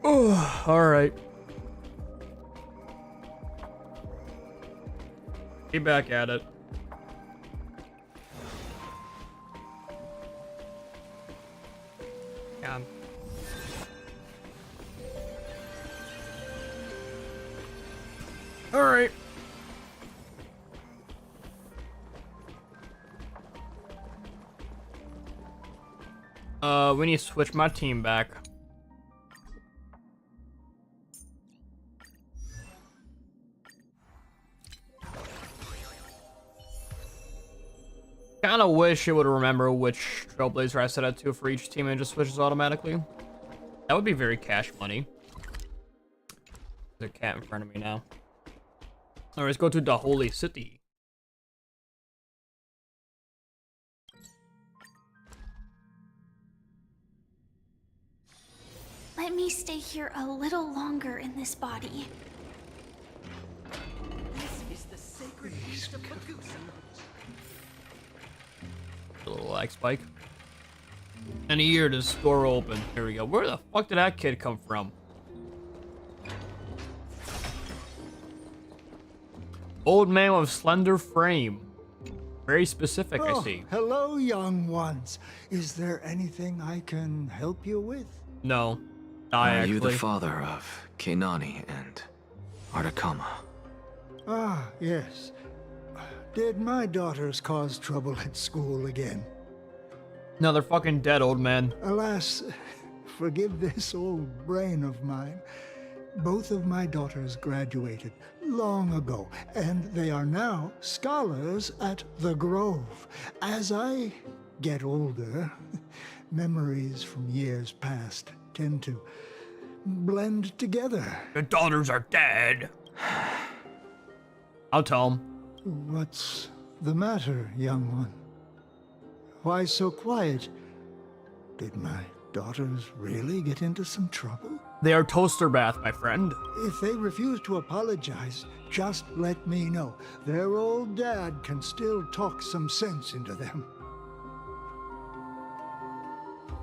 Oh, alright. Be back at it. Yeah. Alright. We need to switch my team back. Kinda wish it would remember which Trailblazer I set it to for each team and just switches automatically. That would be very cash money. There's a cat in front of me now. Alright, let's go to the Holy City. Let me stay here a little longer in this body. This is the sacred beast of Medusa. A little lag spike. And a year to store open. Here we go. Where the fuck did that kid come from? Old man with slender frame. Very specific, I see. Hello, young ones. Is there anything I can help you with? No. Are you the father of Keinani and Artakama? Ah, yes. Did my daughters cause trouble at school again? No, they're fucking dead, old man. Alas, forgive this old brain of mine. Both of my daughters graduated long ago, and they are now scholars at the Grove. As I get older, memories from years past tend to blend together. Your daughters are dead. I'll tell them. What's the matter, young one? Why so quiet? Did my daughters really get into some trouble? They are toaster bath, my friend. If they refuse to apologize, just let me know. Their old dad can still talk some sense into them.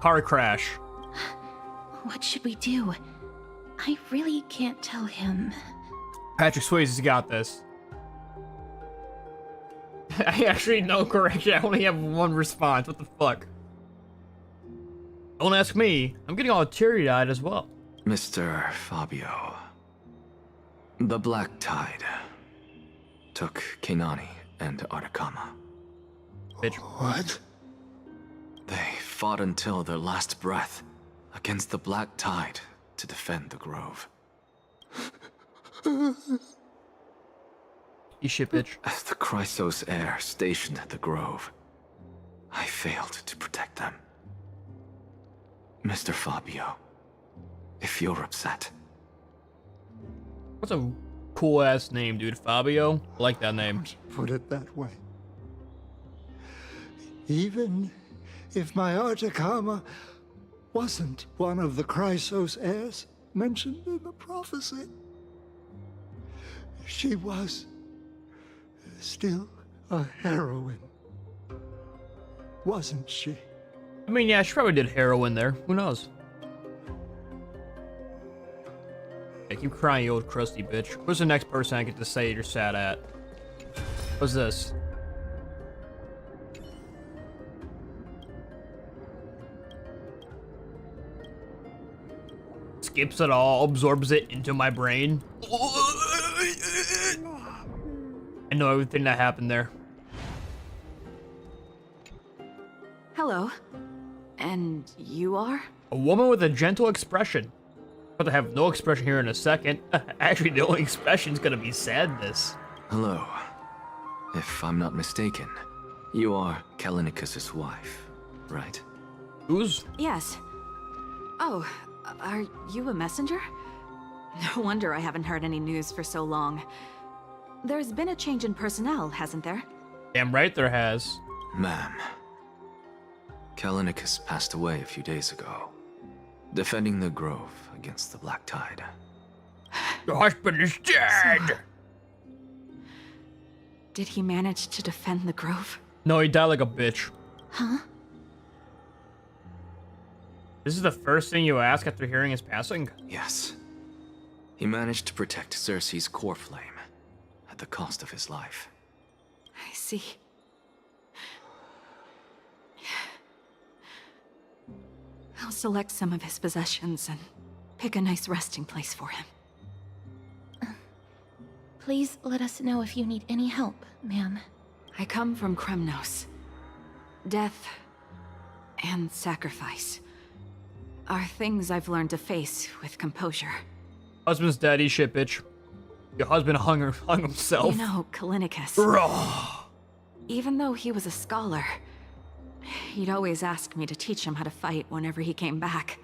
Car crash. What should we do? I really can't tell him. Patrick Swayze's got this. I actually no correction. I only have one response. What the fuck? Don't ask me. I'm getting all teary-eyed as well. Mr. Fabio. The Black Tide took Keinani and Artakama. Bitch. What? They fought until their last breath against the Black Tide to defend the Grove. You shit, bitch. As the Chrysos heir stationed at the Grove, I failed to protect them. Mr. Fabio, if you're upset. What's a cool-ass name, dude? Fabio? I like that name. Put it that way. Even if my Artakama wasn't one of the Chrysos heirs mentioned in the prophecy, she was still a heroine, wasn't she? I mean, yeah, she probably did heroin there. Who knows? Yeah, keep crying, you old crusty bitch. Who's the next person I get to say you're sad at? What's this? Skips it all, absorbs it into my brain. I know everything that happened there. Hello. And you are? A woman with a gentle expression. But I have no expression here in a second. Actually, the only expression is gonna be sadness. Hello. If I'm not mistaken, you are Kallinicus's wife, right? Who's? Yes. Oh, are you a messenger? No wonder I haven't heard any news for so long. There's been a change in personnel, hasn't there? Damn right there has. Ma'am, Kallinicus passed away a few days ago, defending the Grove against the Black Tide. Your husband is dead! Did he manage to defend the Grove? No, he died like a bitch. Huh? This is the first thing you ask after hearing his passing? Yes. He managed to protect Cersei's core flame at the cost of his life. I see. I'll select some of his possessions and pick a nice resting place for him. Please let us know if you need any help, ma'am. I come from Kremnos. Death and sacrifice are things I've learned to face with composure. Husband's dead, eat shit, bitch. Your husband hung himself. You know, Kalinicus, Bro. even though he was a scholar, he'd always ask me to teach him how to fight whenever he came back.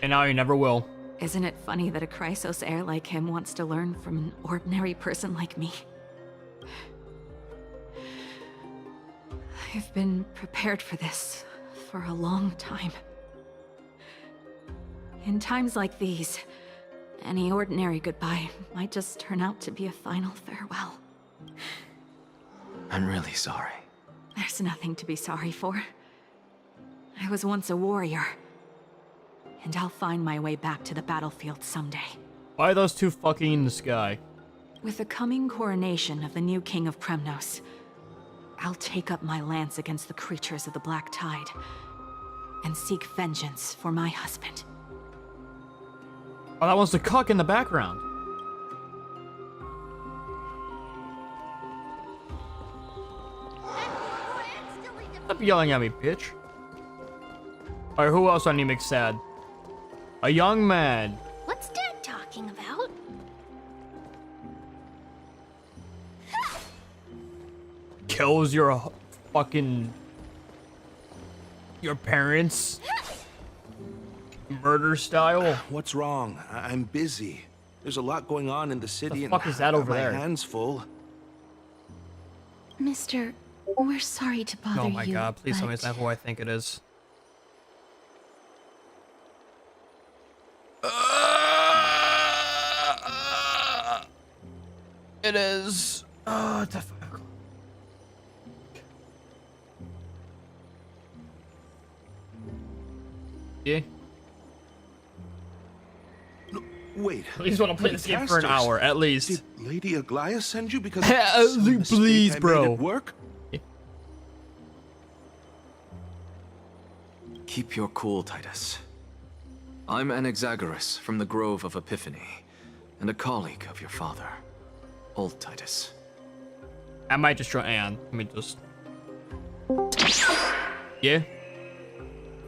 And now you never will. Isn't it funny that a Chrysos heir like him wants to learn from an ordinary person like me? I've been prepared for this for a long time. In times like these, any ordinary goodbye might just turn out to be a final farewell. I'm really sorry. There's nothing to be sorry for. I was once a warrior, and I'll find my way back to the battlefield someday. Why are those two fucking in the sky? With the coming coronation of the new king of Kremnos, I'll take up my lance against the creatures of the Black Tide and seek vengeance for my husband. Oh, that one's the cuck in the background. Stop yelling at me, bitch. Alright, who else I need to make sad? A young man. What's Dad talking about? Kills your fucking... your parents? Murder style? What's wrong? I'm busy. There's a lot going on in the city, The fuck is that I've got over my there? hands full. Mister, we're sorry to bother you. Oh my god, please tell me it's but not who I think it is. It is. Oh, what the fuck? Yeah. Wait. Please want to play this game for an Casters, hour at least. Did Lady Aglaia send you because Please, I bro. made it work? Keep your cool, Titus. I'm Anaxagoras from the Grove of Epiphany, and a colleague of your father, Old Titus. I might just try. Hang on. Let me just. Yeah.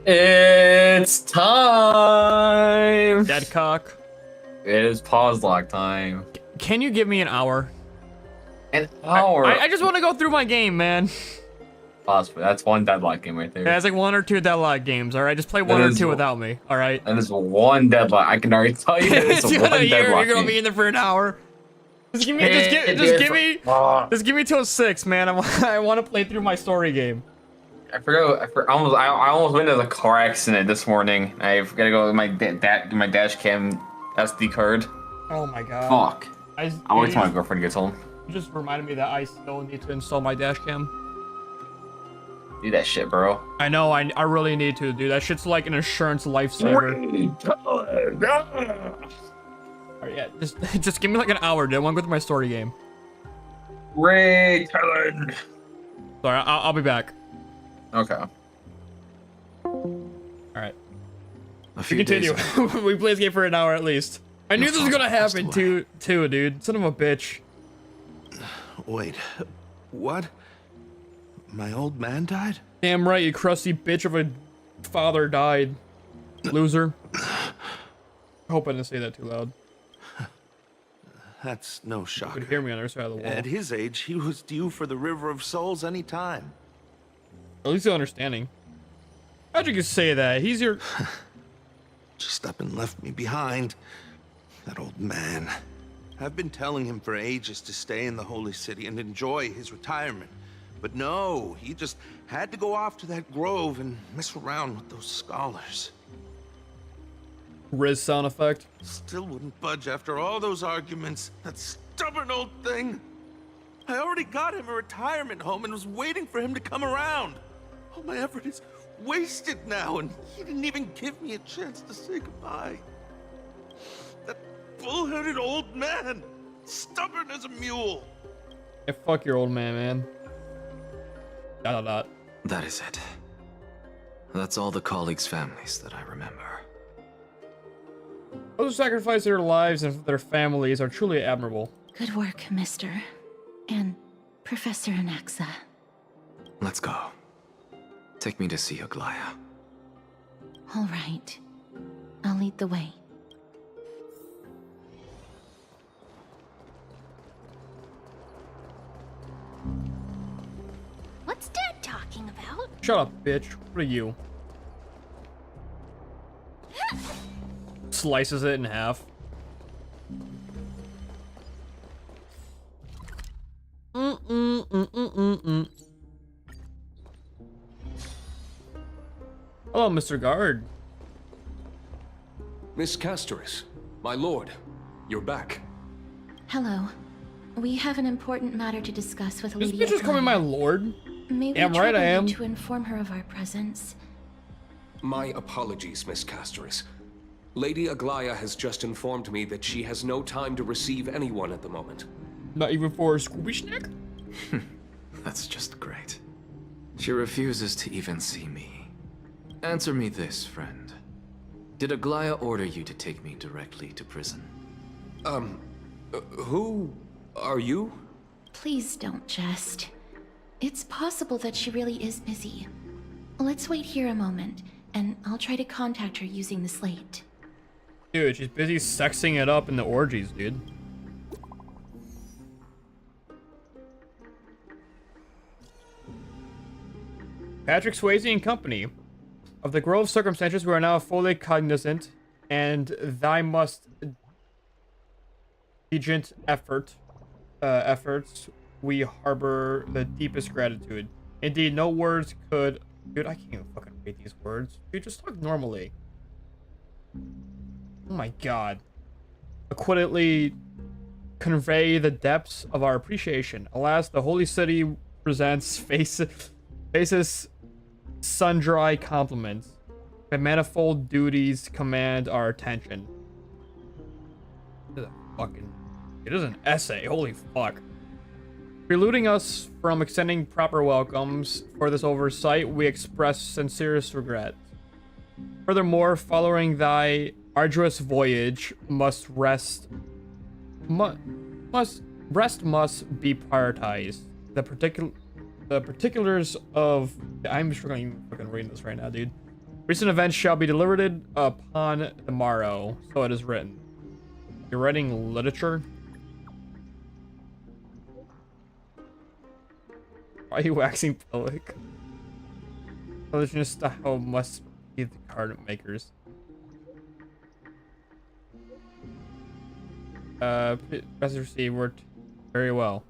It's time! Dead cock. It is pause lock time. Can you give me an hour? An hour? I just want to go through my game, man. Pause. That's one deadlock game right there. Yeah, it's like 1 or 2 deadlock games. All right, just play 1 or 2 without me. All right. That is one deadlock. I can already tell you that it's one deadlock You're gonna be game. in there for an hour. Just give me, just give me till 6, man. I want to play through my story game. I almost went into a car accident this morning. I've got to go with my dash cam SD card. Oh my god. Fuck. I'll wait till my you girlfriend gets home. just reminded me that I still need to install my dash cam. Do that shit, bro. I know, I really need to, dude. That shit's like an insurance lifesaver. Alright, yeah, just give me like an hour, dude. I want to go through my story game. Ray Talon. Sorry, I'll be back. Okay. Alright. A We few days continue. ago, We play this game for an hour at least. I knew Your this was gonna father passed happen away. too, dude. Son of a bitch. Wait. What? My old man died? Damn right, you crusty bitch of a father died. Loser. I hope I didn't say that too loud. That's no You shocker. could hear me on the other side of the wall. At his age, he was due for the River of Souls any time. At least the understanding. How'd you say that? He's your... Just up and left me behind. That old man. I've been telling him for ages to stay in the Holy City and enjoy his retirement. But no, he just had to go off to that grove and mess around with those scholars. Riz sound effect. Still wouldn't budge after all those arguments. That stubborn old thing. I already got him a retirement home and was waiting for him to come around. All my effort is wasted now, and he didn't even give me a chance to say goodbye. That bull-headed old man, stubborn as a mule. Hey, fuck your old man. Dot dot dot. That is it. That's all the colleagues' families that I remember. Those who sacrifice their lives and their families are truly admirable. Good work, Mister. And Professor Anaxa. Let's go. Take me to see Aglaya. All right. I'll lead the way. What's Dad talking about? Shut up, bitch. What are you? Slices it in half. Hello, Mr. Guard. Miss Castoris, my lord, you're back. Hello. We have an important matter to discuss with This Lady bitch is calling my lord. May Damn we right I trouble you am. to inform her of our presence? My apologies, Miss Castoris. Lady Aglaya has just informed me that she has no time to receive anyone at the moment. Not even for a Scooby Snack? That's just great. She refuses to even see me. Answer me this, friend. Did Aglaya order you to take me directly to prison? Who are you? Please don't jest. It's possible that she really is busy. Let's wait here a moment, and I'll try to contact her using the slate. Dude, she's busy sexing it up in the orgies, dude. Patrick Swayze and company. Of the grove circumstances, we are now fully cognizant, and thy must diligent efforts we harbor the deepest gratitude. Indeed, no words could... Dude, I can't even fucking read these words. Dude, just talk normally. Oh my god. Adequately convey the depths of our appreciation. Alas, the holy city presents faces sundry compliments. The manifold duties command our attention. This is a fucking... It is an essay, holy fuck. Preluding us from extending proper welcomes for this oversight, we express sincerest regret. Furthermore, following thy arduous voyage, rest must be prioritized. The particulars of... I'm struggling fucking reading this right now, dude. Recent events shall be delivered upon the morrow, so it is written. You're writing literature? Why are you waxing public? Religious style must be the card makers. Press receive worked very well.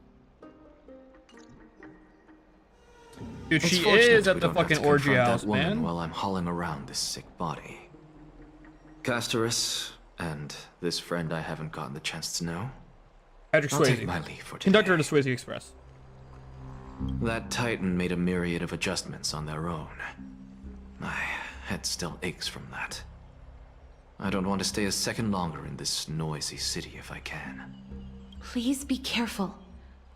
Dude, she is at the fucking orgy house, man. While I'm hauling around this sick body. Castoris, and this friend I haven't gotten the chance to know. Patrick I'll Swayze. take my leave for today. Conductor to Swayze Express. That Titan made a myriad of adjustments on their own. My head still aches from that. I don't want to stay a second longer in this noisy city if I can. Please be careful.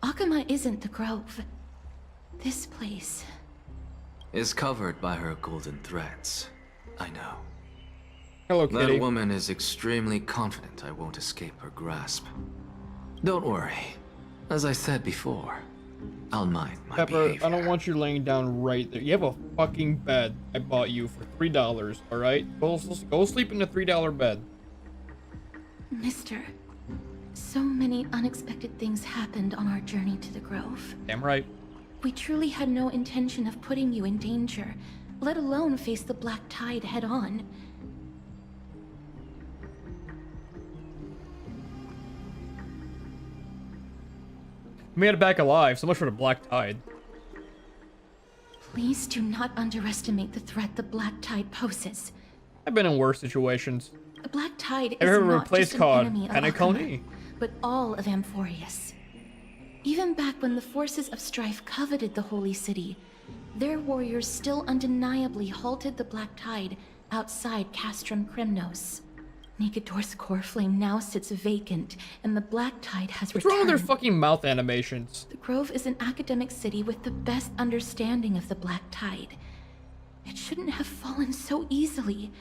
Akama isn't the grove. This place... Is covered by her golden threads. I know. Hello, kitty. That woman is extremely confident I won't escape her grasp. Don't worry. As I said before, I'll mind my Pepper, behavior. I don't want you laying down right there. You have a fucking bed I bought you for $3, alright? Go sleep in the $3 bed. Mister, so many unexpected things happened on our journey to the grove. Damn right. We truly had no intention of putting you in danger, let alone face the black tide head on. We made it back alive. So much for the black tide. Please do not underestimate the threat the black tide poses. I've been in worse situations. The black tide is I remember a not place just an called enemy of Penacony. Akama, but all of Amphorius. Even back when the forces of strife coveted the holy city, their warriors still undeniably halted the Black Tide outside Castrum Krymnos. Nigador's core flame now sits vacant, and the Black Tide has What's returned. wrong with their fucking mouth animations? The Grove is an academic city with the best understanding of the Black Tide. It shouldn't have fallen so easily,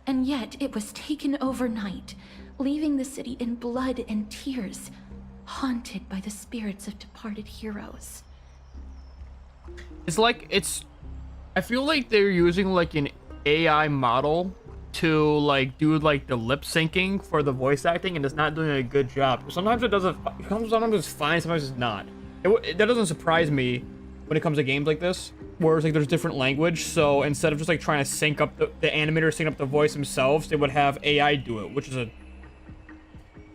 and yet it was taken overnight, leaving the city in blood and tears, haunted by the spirits of departed heroes. It's like, I feel like they're using like an AI model to like do like the lip syncing for the voice acting, and it's not doing a good job. Sometimes it doesn't, sometimes it's fine, sometimes it's not. That doesn't surprise me when it comes to games like this, where it's like there's different language, so instead of just like trying to sync up the animator sync up the voice themselves, they would have AI do it, which is a...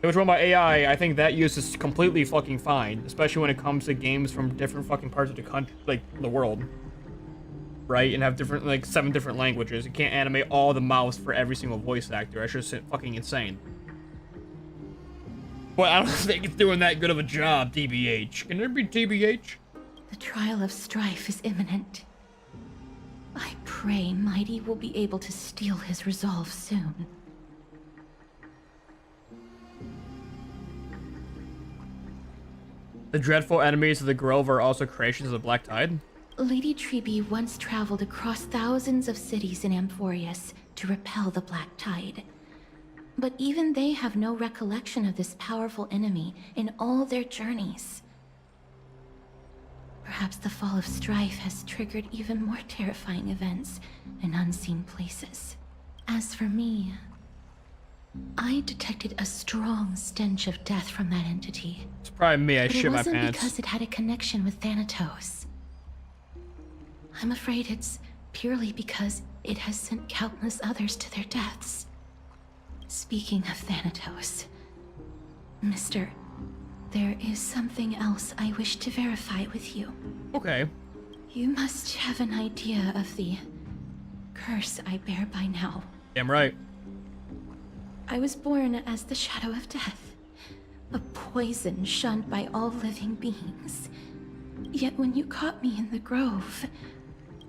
Which one about AI, I think that use is completely fucking fine, especially when it comes to games from different fucking parts of the country, like the world, right? And have different, like 7 different languages. You can't animate all the mouths for every single voice actor. That's just fucking insane. But I don't think it's doing that good of a job, TBH. Can there be TBH? The trial of strife is imminent. I pray Mighty will be able to steal his resolve soon. The dreadful enemies of the Grove are also creations of the Black Tide? Lady Trebe once traveled across thousands of cities in Amphorius to repel the Black Tide. But even they have no recollection of this powerful enemy in all their journeys. Perhaps the fall of strife has triggered even more terrifying events in unseen places. As for me, I detected a strong stench of death from that entity. It's probably me, I But shit my it wasn't pants. because it had a connection with Thanatos. I'm afraid it's purely because it has sent countless others to their deaths. Speaking of Thanatos, Mister, there is something else I wish to verify with you. Okay. You must have an idea of the curse I bear by now. Damn right. I was born as the shadow of death, a poison shunned by all living beings. Yet when you caught me in the grove,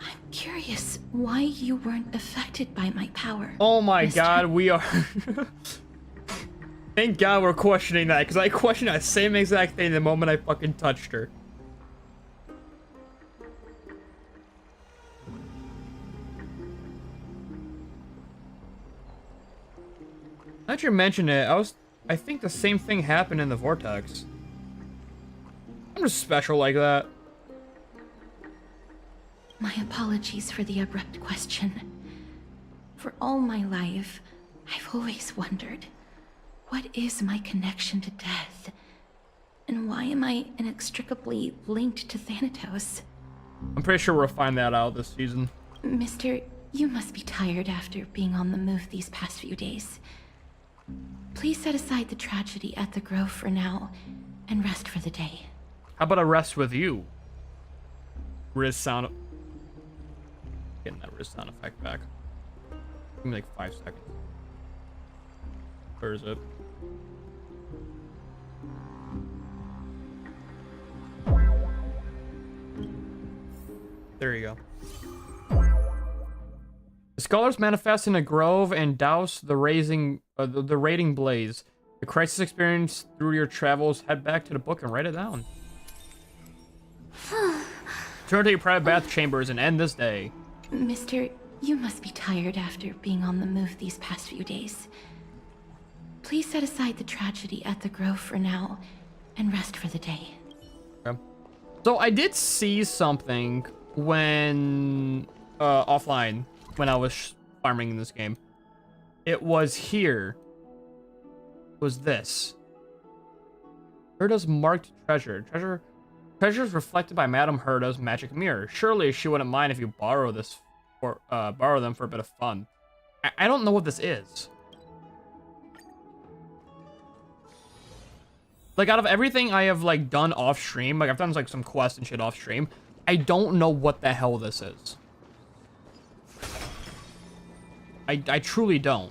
I'm curious why you weren't affected by my power. Oh my Mister. god, we are... Thank god we're questioning that, because I questioned that same exact thing the moment I fucking touched her. Now that you mention it, I think the same thing happened in the Vortex. I'm just special like that. My apologies for the abrupt question. For all my life, I've always wondered, what is my connection to death? And why am I inextricably linked to Thanatos? I'm pretty sure we'll find that out this season. Mister, you must be tired after being on the move these past few days. Please set aside the tragedy at the Grove for now, and rest for the day. How about a rest with you? Riz sound... Getting that Riz sound effect back. Give me like 5 seconds. Where is it? There you go. The scholars manifest in a grove and douse the raiding blaze. The crisis experience through your travels, head back to the book and write it down. Turn to your private bath chambers and end this day. Mister, you must be tired after being on the move these past few days. Please set aside the tragedy at the Grove for now, and rest for the day. Okay. So I did see something when offline when I was farming in this game. It was here. It was this. Herda's marked treasure. Treasures reflected by Madame Herda's magic mirror. Surely she wouldn't mind if you borrow this or borrow them for a bit of fun. I don't know what this is. Like, out of everything I have like done off stream, like I've done like some quests and shit off stream, I don't know what the hell this is. I truly don't.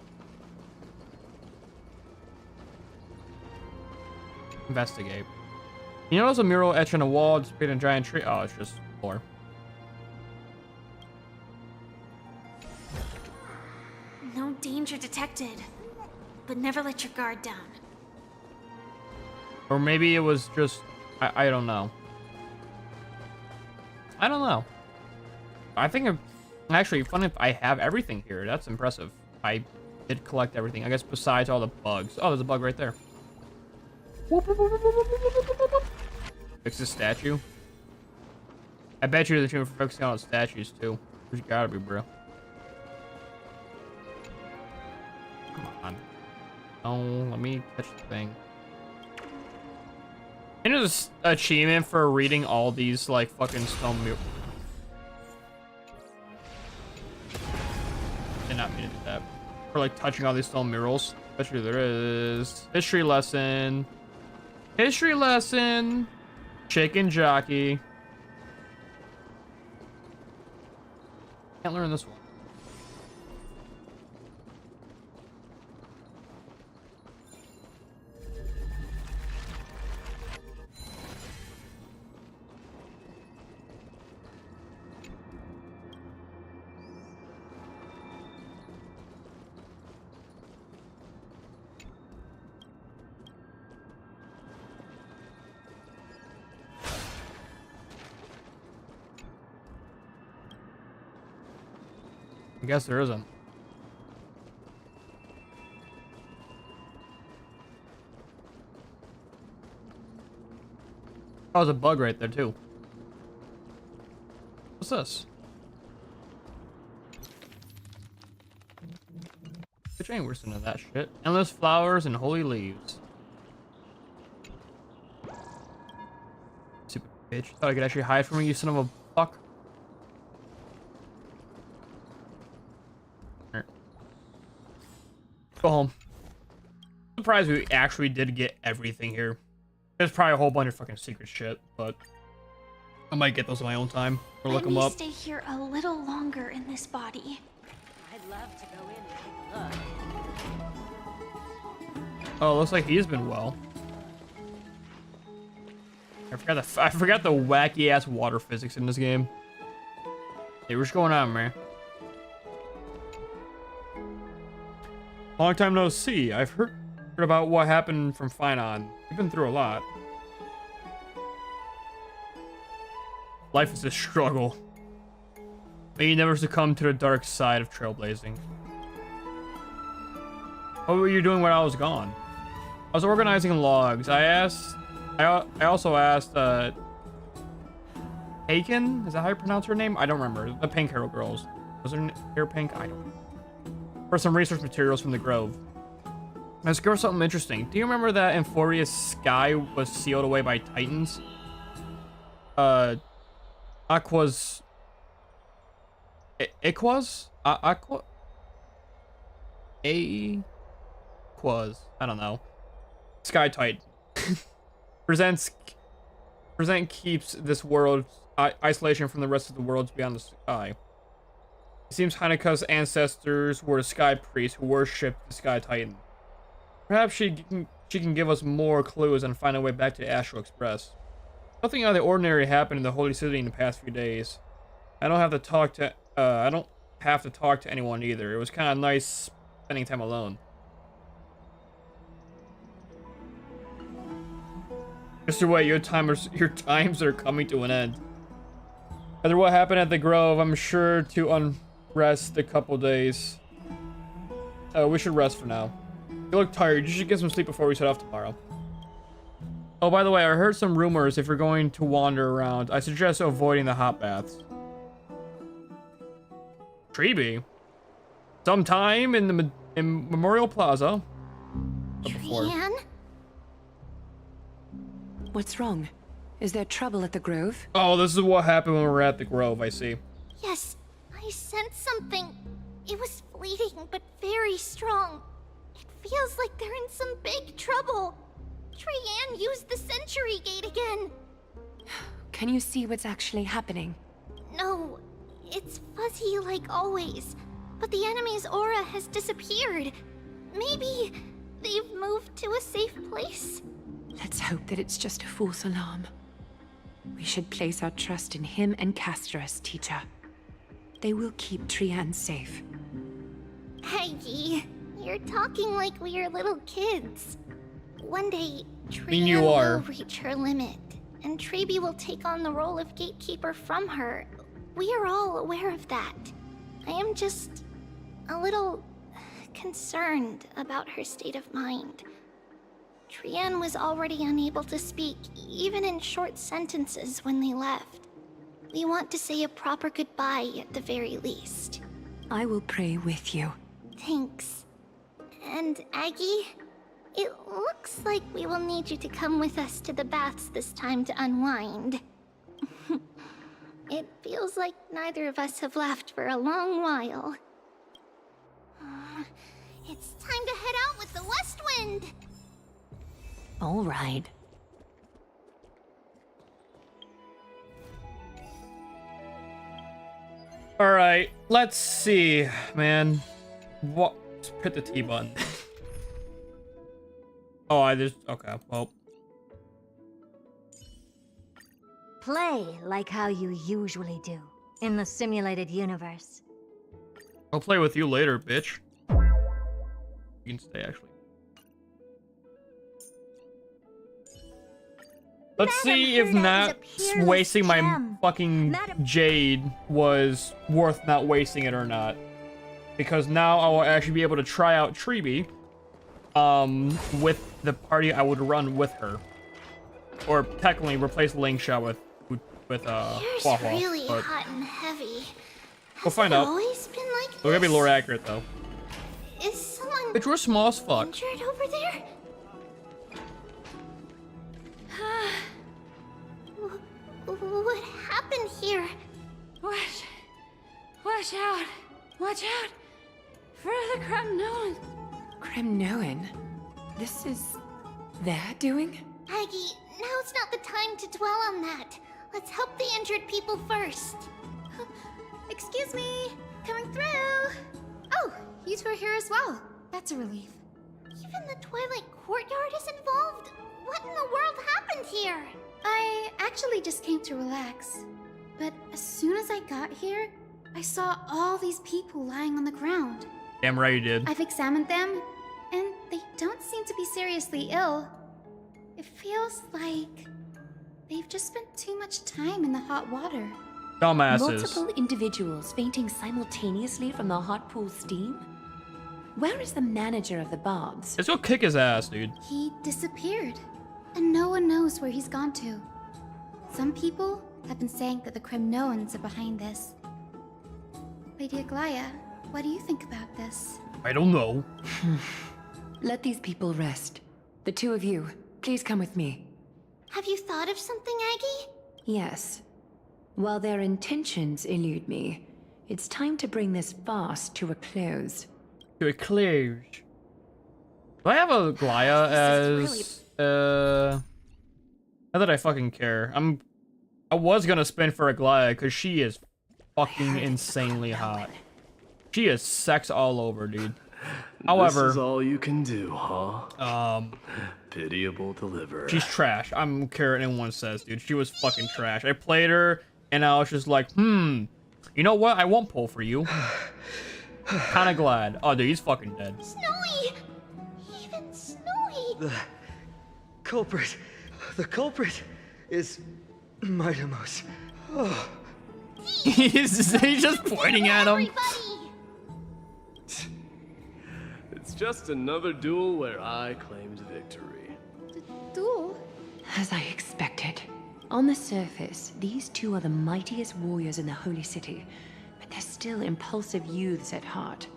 Investigate. You notice a mural etched on a wall displaying a giant tree? Oh, it's just lore. No danger detected. But never let your guard down. Or maybe it was just... I don't know. I don't know. I think... Actually, fun if I have everything here. That's impressive. I did collect everything. I guess besides all the bugs. Oh, there's a bug right there. Fix the statue. I bet you that you're focusing on statues too. There's gotta be, bro. Come on. Oh, let me catch the thing. And there's an achievement for reading all these like fucking stone murals. Did not mean to do that. For like touching all these stone murals. Bet you there is. History lesson. History lesson. Chicken jockey. Can't learn this one. I guess there isn't. Oh, there's a bug right there too. What's this? Which ain't worse than that shit. Endless flowers and holy leaves. Stupid bitch. Thought I could actually hide from you, son of a fuck. Go home. Surprised we actually did get everything here. There's probably a whole bunch of fucking secret shit, but I might get those on my own time or look them up. Let me stay here a little longer in this body. I'd love to go in and take a look. Oh, looks like he's been well. I forgot the wacky ass water physics in this game. Hey, what's going on, man? Long time no see. I've heard about what happened from Finon. You've been through a lot. Life is a struggle. May you never succumb to the dark side of trailblazing. What were you doing when I was gone? I was organizing logs. I also asked, Aiken? Is that how you pronounce her name? I don't remember. The pink hair girls. Was her hair pink? I don't know. For some research materials from the Grove. I discovered something interesting. Do you remember that Emphoria's sky was sealed away by Titans? Aqua's... Aqua's? Aqua... Aqua's... I don't know. Sky Titan. Present keeps this world isolation from the rest of the worlds beyond the sky. It seems Haneka's ancestors were the Sky Priests who worshipped the Sky Titan. Perhaps she can give us more clues and find a way back to the Astral Express. Nothing out of the ordinary happened in the Holy City in the past few days. I don't have to talk to anyone either. It was kind of nice spending time alone. Mr. White, your times are coming to an end. After what happened at the Grove, I'm sure to rest a couple days. We should rest for now. You look tired. You should get some sleep before we set off tomorrow. Oh, by the way, I heard some rumors. If you're going to wander around, I suggest avoiding the hot baths. Treeby? Sometime in Memorial Plaza. Trianne? What's wrong? Is there trouble at the Grove? Oh, this is what happened when we were at the Grove, I see. Yes, I sensed something. It was fleeting, but very strong. It feels like they're in some big trouble. Trianne used the Century Gate again. Can you see what's actually happening? No, it's fuzzy like always. But the enemy's aura has disappeared. Maybe they've moved to a safe place? Let's hope that it's just a false alarm. We should place our trust in him and Castorus, teacher. They will keep Trianne safe. Aggie, you're talking like we are little kids. One day, mean, you Trian are. will reach her limit, and Trebi will take on the role of gatekeeper from her. We are all aware of that. I am just a little concerned about her state of mind. Trian was already unable to speak, even in short sentences when they left. We want to say a proper goodbye at the very least. I will pray with you. Thanks. And Aggie, it looks like we will need you to come with us to the baths this time to unwind. It feels like neither of us have laughed for a long while. It's time to head out with the West Wind! All right. All right, let's see, man. What? Hit the T button. Oh, I just okay. Well, Play like how you usually do in the simulated universe. I'll play with you later, bitch. You can stay, actually. Let's see if not wasting my fucking jade was worth not wasting it or not. Because now I will actually be able to try out Trebi with the party I would run with her. Or technically replace Lingshot with Here's Hua Hua, really but hot and heavy. we'll find out. Always been like this? We're gonna be lore accurate though. Is someone Bitch, we're small as fuck. injured over there? What happened here? Watch out! Watch out! For the Kremnoan! Kremnoan? This is their doing? Aggie, now's not the time to dwell on that. Let's help the injured people first. Excuse me, coming through. Oh, you two are here as well. That's a relief. Even the Twilight Courtyard is involved? What in the world happened here? I actually just came to relax. But as soon as I got here, I saw all these people lying on the ground. Damn right you did. I've examined them, and they don't seem to be seriously ill. It feels like they've just spent too much time in the hot water. Dumbasses. Multiple individuals fainting simultaneously from the hot pool steam? Where is the manager of the baths? Let's go kick his ass, dude. He disappeared, and no one knows where he's gone to. Some people have been saying that the Kremnoans are behind this. Lady Aglaya, what do you think about this? I don't know. Let these people rest. The two of you, please come with me. Have you thought of something, Aggie? Yes. While their intentions elude me, it's time to bring this farce to a close. To a close. Do I have a Glaya as not that I fucking care. I was gonna spin for a Glaya because she is fucking insanely hot. She is sex all over, dude. However, this is all you can do, huh? Pitiable deliverer. She's trash. I don't care what anyone says, dude. She was fucking trash. I played her, and I was just like, you know what? I won't pull for you. Kinda glad. Oh, dude, he's fucking dead. Snowy! Even Snowy! The culprit is Mightimos. Oh. he's just pointing at him. It's just another duel where I claimed victory. Duel? As I expected. On the surface, these two are the mightiest warriors in the Holy City, but they're still impulsive youths at heart.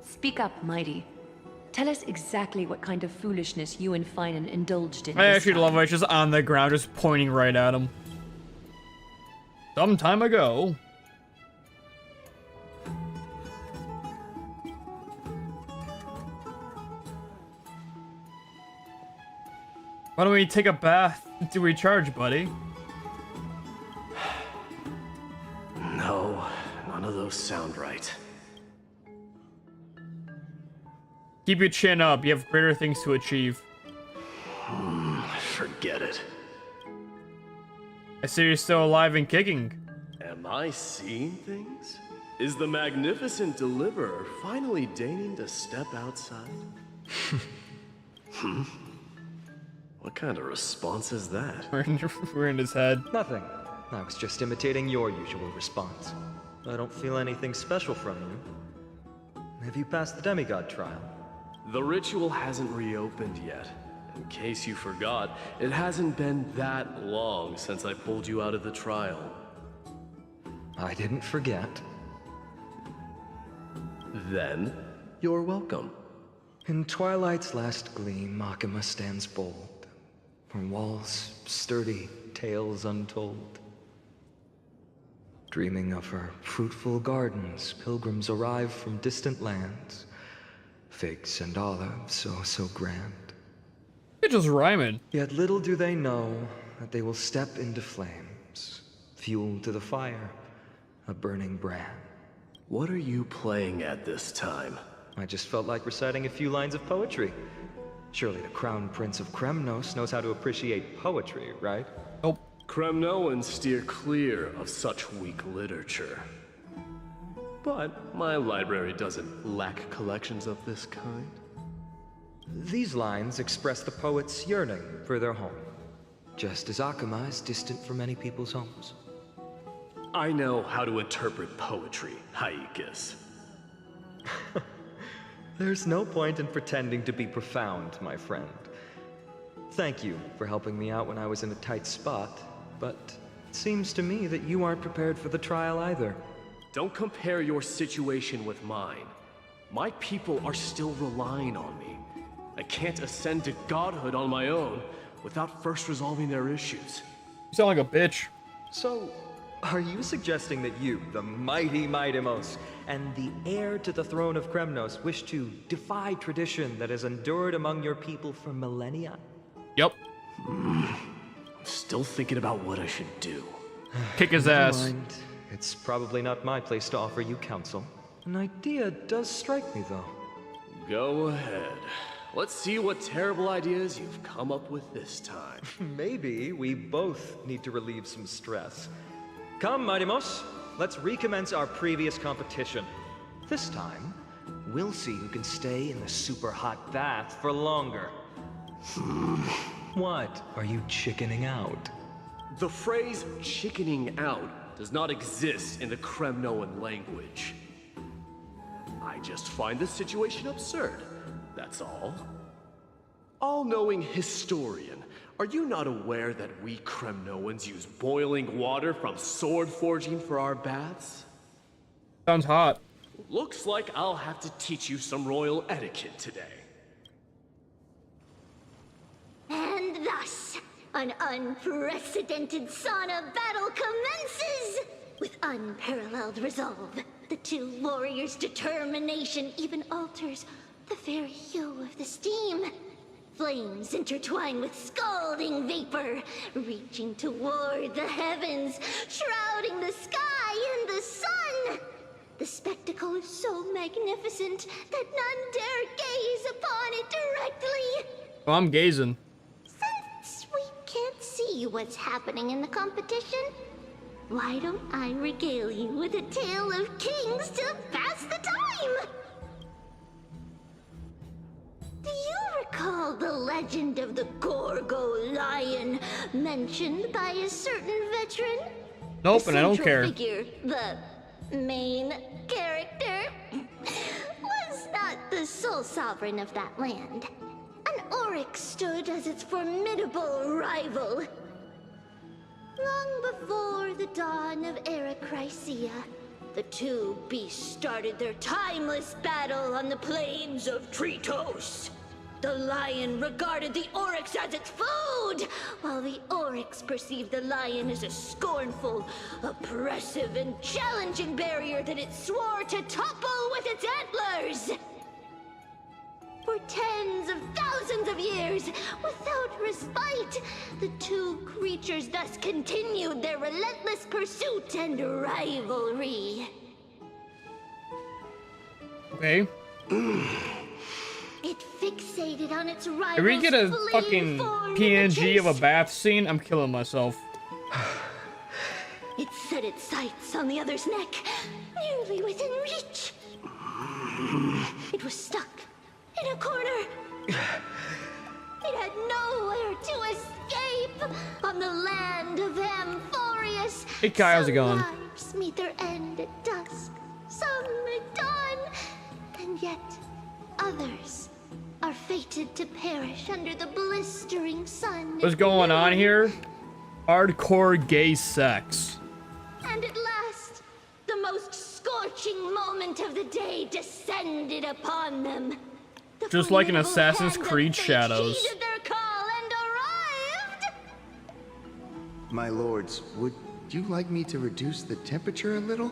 Speak up, Mighty. Tell us exactly what kind of foolishness you and Finan indulged in. I actually love how it's just on the ground, just pointing right at him. Some time ago. Why don't we take a bath to recharge, buddy? No, none of those sound right. Keep your chin up. You have greater things to achieve. Forget it. I see you're still alive and kicking. Am I seeing things? Is the magnificent deliverer finally deigning to step outside? What kind of response is that? We're in his head. Nothing. I was just imitating your usual response. I don't feel anything special from you. Have you passed the demigod trial? The ritual hasn't reopened yet. In case you forgot, it hasn't been that long since I pulled you out of the trial. I didn't forget. Then, you're welcome. In twilight's last gleam, Makima stands bold. Her walls sturdy, tales untold. Dreaming of her fruitful gardens, pilgrims arrive from distant lands. Figs and olives, so grand. You're just rhyming. Yet little do they know that they will step into flames, fuel to the fire, a burning brand. What are you playing at this time? I just felt like reciting a few lines of poetry. Surely the Crown Prince of Kremnos knows how to appreciate poetry, right? Nope. Kremnoans steer clear of such weak literature. But my library doesn't lack collections of this kind. These lines express the poet's yearning for their home, just as Akama is distant from many people's homes. I know how to interpret poetry, Haikis. There's no point in pretending to be profound, my friend. Thank you for helping me out when I was in a tight spot, but it seems to me that you aren't prepared for the trial either. Don't compare your situation with mine. My people are still relying on me. I can't ascend to godhood on my own without first resolving their issues. You sound like a bitch. So, are you suggesting that you, the mighty Mightimos, and the heir to the throne of Kremnos, wish to defy tradition that has endured among your people for millennia? Yep. I'm still thinking about what I should do. Kick his ass. Never mind. It's probably not my place to offer you counsel. An idea does strike me, though. Go ahead. Let's see what terrible ideas you've come up with this time. Maybe we both need to relieve some stress. Come, Mightimos. Let's recommence our previous competition. This time, we'll see who can stay in the super hot bath for longer. What? Are you chickening out? The phrase chickening out does not exist in the Kremnoan language. I just find this situation absurd, that's all. All-knowing historian, are you not aware that we Kremnoans use boiling water from sword forging for our baths? Sounds hot. Looks like I'll have to teach you some royal etiquette today. And thus, an unprecedented sauna battle commences! With unparalleled resolve, the two warriors' determination even alters the very hue of the steam. Flames intertwine with scalding vapor, reaching toward the heavens, shrouding the sky and the sun. The spectacle is so magnificent that none dare gaze upon it directly. Oh, I'm gazing. Since we can't see what's happening in the competition, why don't I regale you with a tale of kings to pass the time? Do you recall the legend of the Gorgo lion mentioned by a certain veteran? Nope, The and I don't central care. Figure, the main character, was not the sole sovereign of that land. An oryx stood as its formidable rival. Long before the dawn of Era Chrysia, the two beasts started their timeless battle on the plains of Tritos. The lion regarded the oryx as its food, while the oryx perceived the lion as a scornful, oppressive, and challenging barrier that it swore to topple with its antlers. For tens of thousands of years, without respite, the two creatures thus continued their relentless pursuit and rivalry. Okay. It fixated on its rival's If we get a fleeing fucking form in PNG of a chase. bath scene, I'm killing myself. It set its sights on the other's neck, nearly within reach. It was stuck in a corner. It had nowhere to escape on the land of Amphorius. Hey Kai, how's it going? Lives meet their end at dusk, some at dawn, and yet others are fated to perish under the blistering sun. What's going on here? Hardcore gay sex. And at last, the most scorching moment of the day descended upon them. The Just like in formidable Assassin's hand of Creed fate Shadows. heeded their call and arrived. My lords, would you like me to reduce the temperature a little?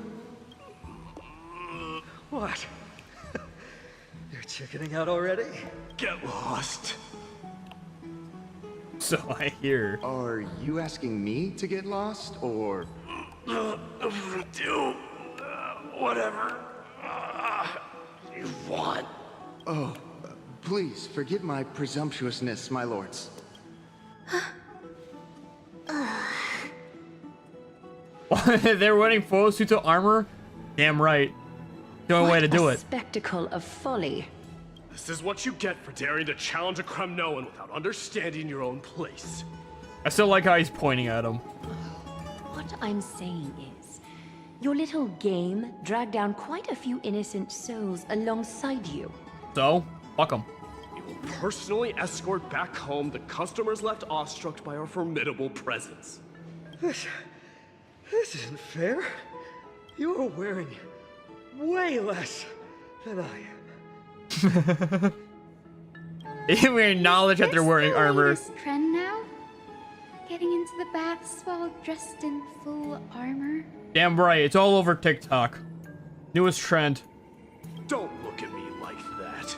What? You're chickening out already? Get lost. So I hear. Are you asking me to get lost, or? Do whatever you want. Oh, please forgive my presumptuousness, my lords. They're wearing full suits of armor? Damn right. The only way to do it. Spectacle of folly. This is what you get for daring to challenge a Kremnoan without understanding your own place. I still like how he's pointing at him. What I'm saying is, your little game dragged down quite a few innocent souls alongside you. So, fuck him. We will personally escort back home the customers left awestruck by our formidable presence. This isn't fair. You're wearing way less than I am. We acknowledge that they're wearing armor. This trend now? Getting into the baths while dressed in full armor? Damn right, it's all over TikTok. Newest trend. Don't look at me like that.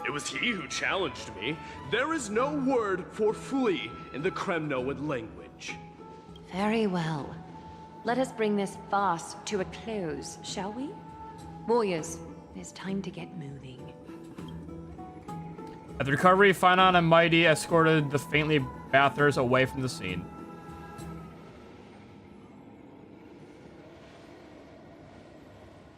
It was he who challenged me. There is no word for flee in the Kremnoan language. Very well. Let us bring this farce to a close, shall we? Warriors, it's time to get moving. At the recovery, Finon and Mighty escorted the faintly bathers away from the scene.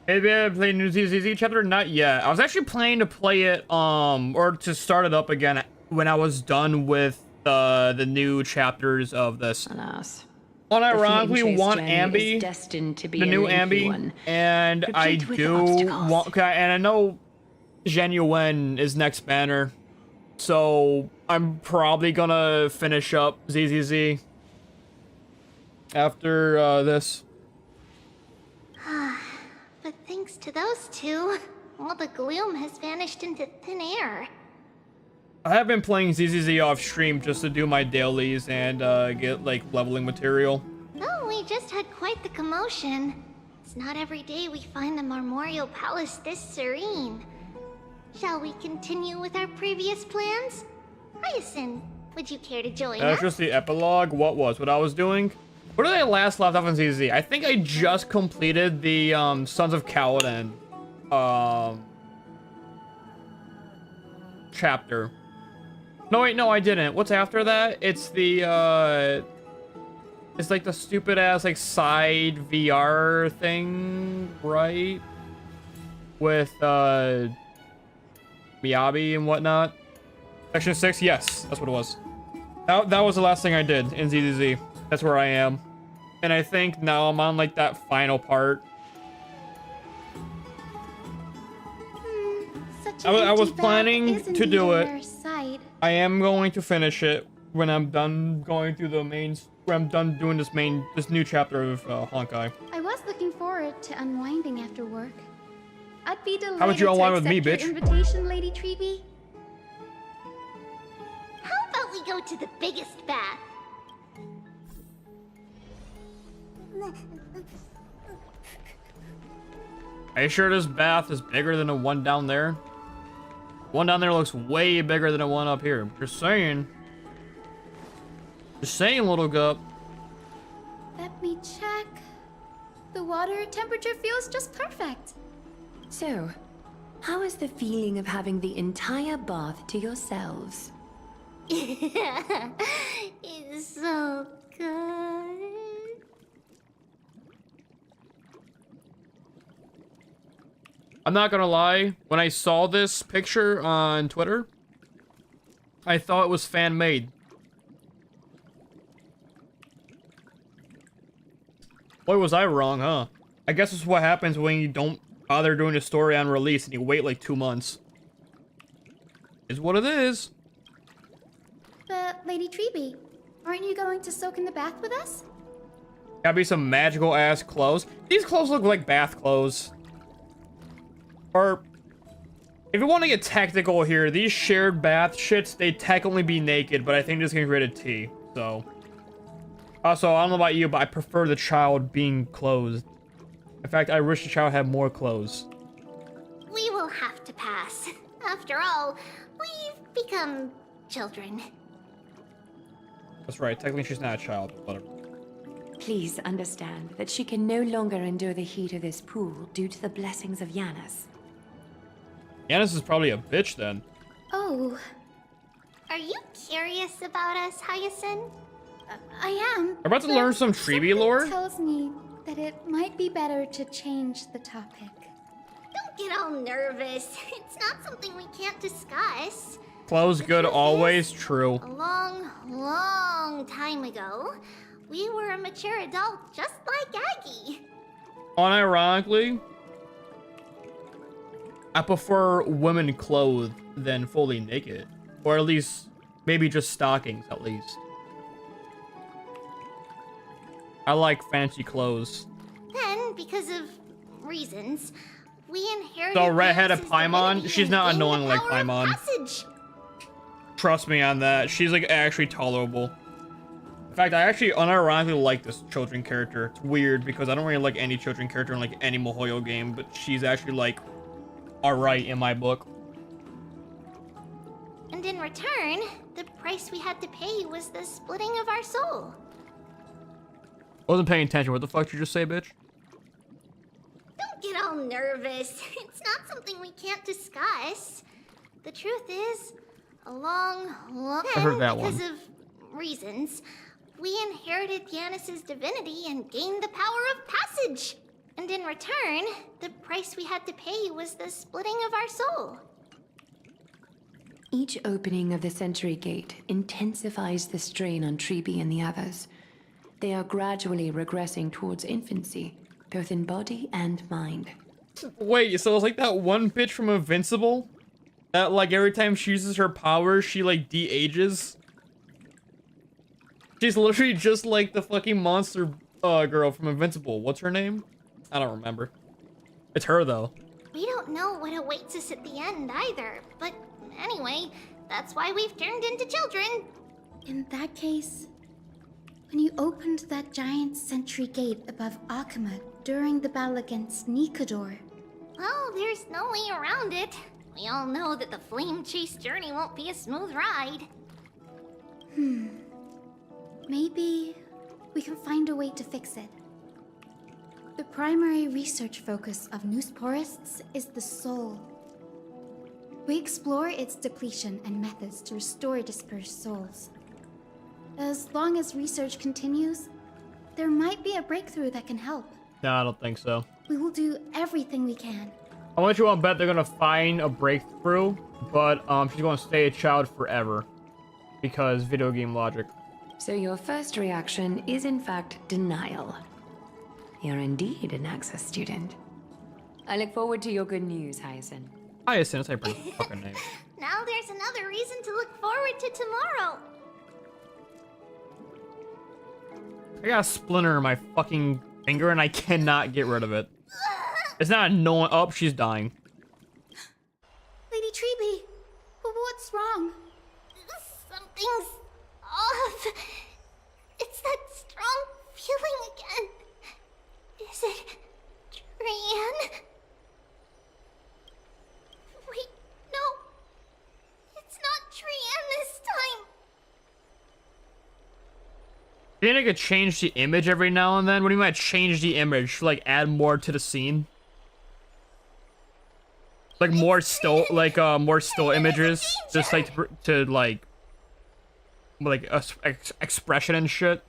Hey, babe, play New ZZ chapter? Not yet. I was actually planning to play it, or to start it up again when I was done with the new chapters of this. Alas. Unironically, want Ambi, destined to be the new Ambi, one. and I do want, and I know Genuine is next banner, so I'm probably gonna finish up ZZZ after this. But thanks to those two, all the gloom has vanished into thin air. I have been playing ZZZ off stream just to do my dailies and get like leveling material. Oh, we just had quite the commotion. It's not every day we find the Marmorial Palace this serene. Shall we continue with our previous plans? Hyacinth, would you care to join That's us? just the epilogue. What I was doing? What did I last left off in ZZZ? I think I just completed the Sons of Kaladin chapter. No, wait, no, I didn't. What's after that? It's the, it's like the stupid-ass, like, side VR thing, right? With, Miyabi and whatnot. Section 6? Yes, that's what it was. That was the last thing I did in ZZZ. That's where I am. And I think now I'm on, like, that final part. I was planning to do it. I am going to finish it when I'm done going through the main. When I'm done doing this new chapter of Honkai. I was looking forward to unwinding after work. I'd be delighted How about you unwind to with me, accept bitch? your invitation, Lady Treeby. How about we go to the biggest bath? Are you sure this bath is bigger than the one down there? One down there looks way bigger than the one up here. Just saying. Just saying, little gup. Let me check. The water temperature feels just perfect. So, how is the feeling of having the entire bath to yourselves? It's so good. I'm not gonna lie, when I saw this picture on Twitter, I thought it was fan-made. Boy, was I wrong, huh? I guess this is what happens when you don't bother doing a story on release and you wait like 2 months. Is what it is. But, Lady Treeby, aren't you going to soak in the bath with us? Gotta be some magical-ass clothes. These clothes look like bath clothes. Or, if you want to get technical here, these shared bath shits, they technically be naked, but I think this can get rid of tea, so. Also, I don't know about you, but I prefer the child being clothed. In fact, I wish the child had more clothes. We will have to pass. After all, we've become children. That's right, technically she's not a child, but whatever. Please understand that she can no longer endure the heat of this pool due to the blessings of Yanis. Yanis is probably a bitch then. Oh. Are you curious about us, Hyacinth? I am. We're about to learn some Treeby lore? Tells me that it might be better to change the topic. Don't get all nervous. It's not something we can't discuss. Clothes good, always true. A long, long time ago, we were a mature adult just like Aggie. Unironically, I prefer women clothed than fully naked. Or at least, maybe just stockings, at least. I like fancy clothes. Then, because of reasons, we inherited... So, redheaded Paimon, she's not annoying like Paimon. Trust me on that. She's, like, actually tolerable. In fact, I actually unironically like this children character. It's weird, because I don't really like any children character in, like, any Mihoyo game, but she's actually, like, alright in my book. And in return, the price we had to pay was the splitting of our soul. I wasn't paying attention. What the fuck did you just say, bitch? Don't get all nervous. It's not something we can't discuss. The truth is, a long I heard that because one. of reasons, we inherited Yanis's divinity and gained the power of passage. And in return, the price we had to pay was the splitting of our soul. Each opening of the Century Gate intensifies the strain on Treeby and the others. They are gradually regressing towards infancy, both in body and mind. Wait, so it's like that one bitch from Invincible? That, like, every time she uses her powers, she, like, de-ages? She's literally just like the fucking monster girl from Invincible. What's her name? I don't remember. It's her, though. We don't know what awaits us at the end either, but anyway, that's why we've turned into children. In that case, when you opened that giant sentry gate above Akuma during the battle against Nikador... Well, there's no way around it. We all know that the flame chase journey won't be a smooth ride. Maybe we can find a way to fix it. The primary research focus of Noosporists is the soul. We explore its depletion and methods to restore dispersed souls. As long as research continues, there might be a breakthrough that can help. No, I don't think so. We will do everything we can. I want you to bet they're gonna find a breakthrough, but she's gonna stay a child forever. Because video game logic. So your first reaction is in fact denial. You're indeed an Access student. I look forward to your good news, Hyacinth. Hyacinth, that's a pretty fucking name. Now there's another reason to look forward to tomorrow. I got a splinter in my fucking finger and I cannot get rid of it. It's not annoying. Oh, she's dying. Lady Treeby, what's wrong? Something's off. It's that strong feeling again. Is it Trian? Wait, no. It's not Trian this time. Do you think I could change the image every now and then? What do you mean by change the image? Like add more to the scene? Like more still, more still images, just like to like expression and shit.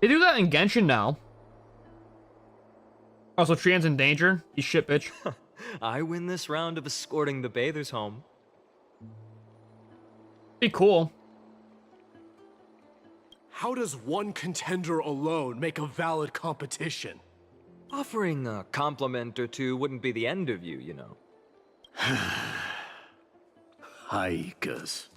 They do that in Genshin now. Also, Trian's in danger. He's shit, bitch. I win this round of escorting the bathers home. Be cool. How does one contender alone make a valid competition? Offering a compliment or two wouldn't be the end of you, you know. Haikas.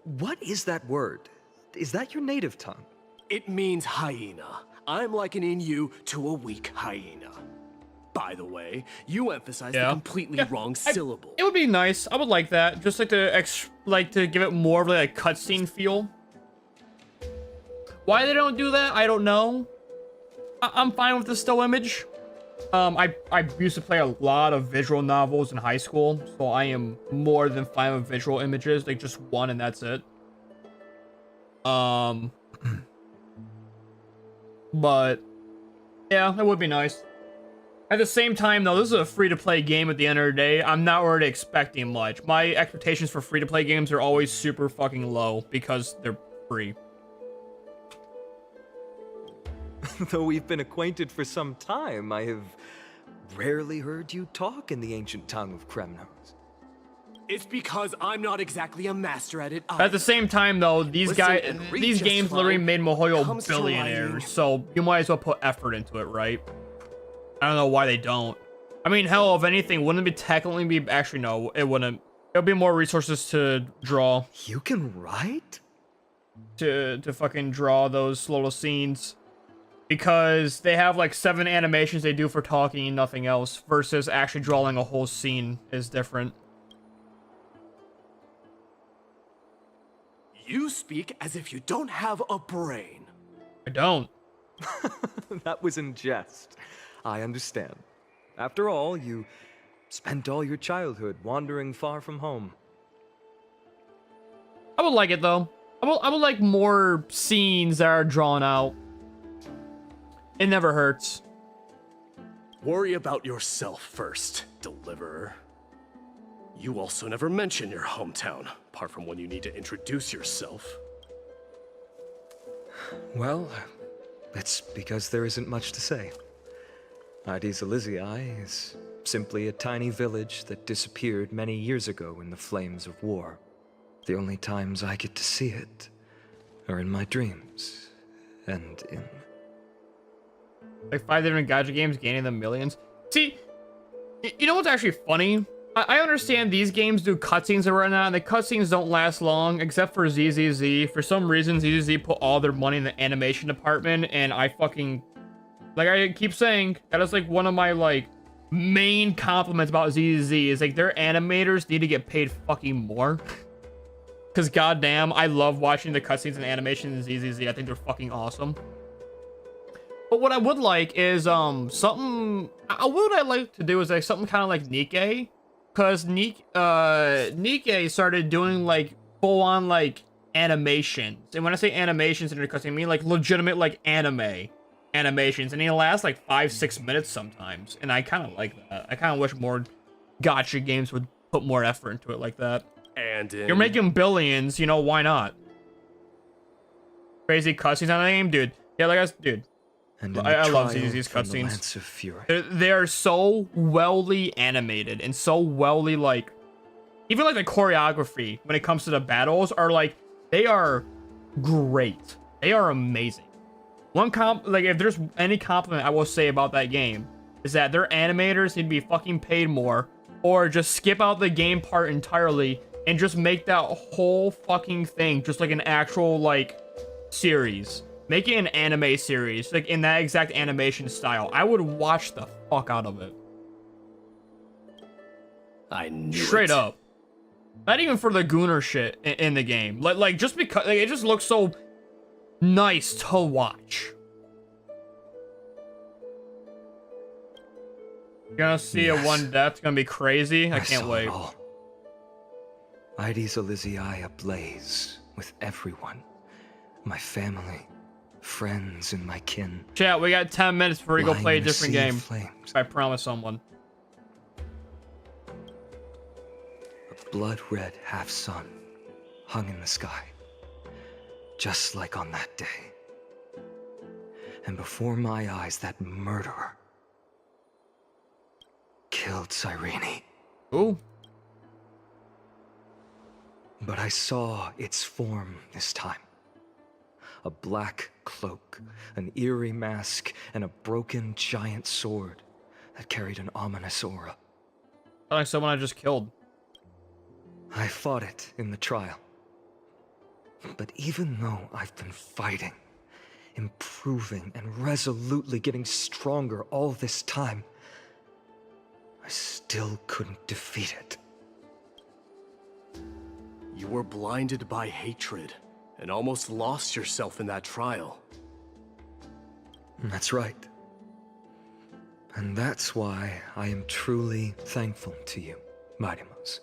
What is that word? Is that your native tongue? It means hyena. I'm likening you to a weak hyena. By the way, you emphasized the completely wrong syllable. It would be nice. I would like that. Just like to give it more of like a cutscene feel. Why they don't do that, I don't know. I'm fine with the still image. I used to play a lot of visual novels in high school, so I am more than fine with visual images. Like just one and that's it. But yeah, that would be nice. At the same time, though, this is a free-to-play game at the end of the day. I'm not really expecting much. My expectations for free-to-play games are always super fucking low because they're free. Though we've been acquainted for some time, I have rarely heard you talk in the ancient tongue of Kremnos. It's because I'm not exactly a master at it either. At the same time, though, these games literally made Mihoyo Comes to billionaires, writing. so you might as well put effort into it, right? I don't know why they don't. I mean, hell, if anything, wouldn't it be technically be... Actually, no, it wouldn't. There'll be more resources to draw. You can write? To fucking draw those little scenes. Because they have like 7 animations they do for talking and nothing else, versus actually drawing a whole scene is different. You speak as if you don't have a brain. I don't. That was in jest. I understand. After all, you spent all your childhood wandering far from home. I would like it though. I would like more scenes that are drawn out. It never hurts. Worry about yourself first, Deliverer. You also never mention your hometown, apart from when you need to introduce yourself. Well, it's because there isn't much to say. Ides Elysiae is simply a tiny village that disappeared many years ago in the flames of war. The only times I get to see it are in my dreams and in... Like 5 different gacha games gaining them millions. See, you know what's actually funny? I understand these games do cutscenes and whatnot, and the cutscenes don't last long, except for ZZZ. For some reason, ZZZ put all their money in the animation department, and I fucking... Like I keep saying, that is like one of my like main compliments about ZZZ is like their animators need to get paid fucking more. Cause goddamn, I love watching the cutscenes and animations in ZZZ. I think they're fucking awesome. But what I would like is something. What I like to do is like something kind of like Nikke, cause Nikke started doing like full on like animations, and when I say animations in the cutscene, I mean like legitimate like anime animations, and they last like 5-6 minutes sometimes, and I kind of like that. I kind of wish more gacha games would put more effort into it like that. And you're making billions, you know, why not? Crazy cutscenes on the game, dude. Yeah, like dude. I love these cutscenes. They are so wellly animated and so wellly like, even like the choreography when it comes to the battles are like, they are great. They are amazing. Like if there's any compliment I will say about that game is that their animators need to be fucking paid more, or just skip out the game part entirely and just make that whole fucking thing just like an actual like series. Make it an anime series, like in that exact animation style. I would watch the fuck out of it. I knew Straight up. Not even for the Gunner shit in the game. Like just because like, it just looks so nice to watch. You're gonna see a one death. It's gonna be crazy. I can't wait. Ides Elysiae ablaze with everyone. My family, friends, and my kin. Chat, we got 10 minutes before we go play a lying in a different sea of game. flames. I promise someone. A blood-red half-sun hung in the sky, just like on that day. And before my eyes, that murderer killed Cyrene. Ooh. But I saw its form this time. A black cloak, an eerie mask, and a broken giant sword that carried an ominous aura. Like someone I just killed. I fought it in the trial. But even though I've been fighting, improving, and resolutely getting stronger all this time, I still couldn't defeat it. You were blinded by hatred and almost lost yourself in that trial. That's right. And that's why I am truly thankful to you, Mightymouse.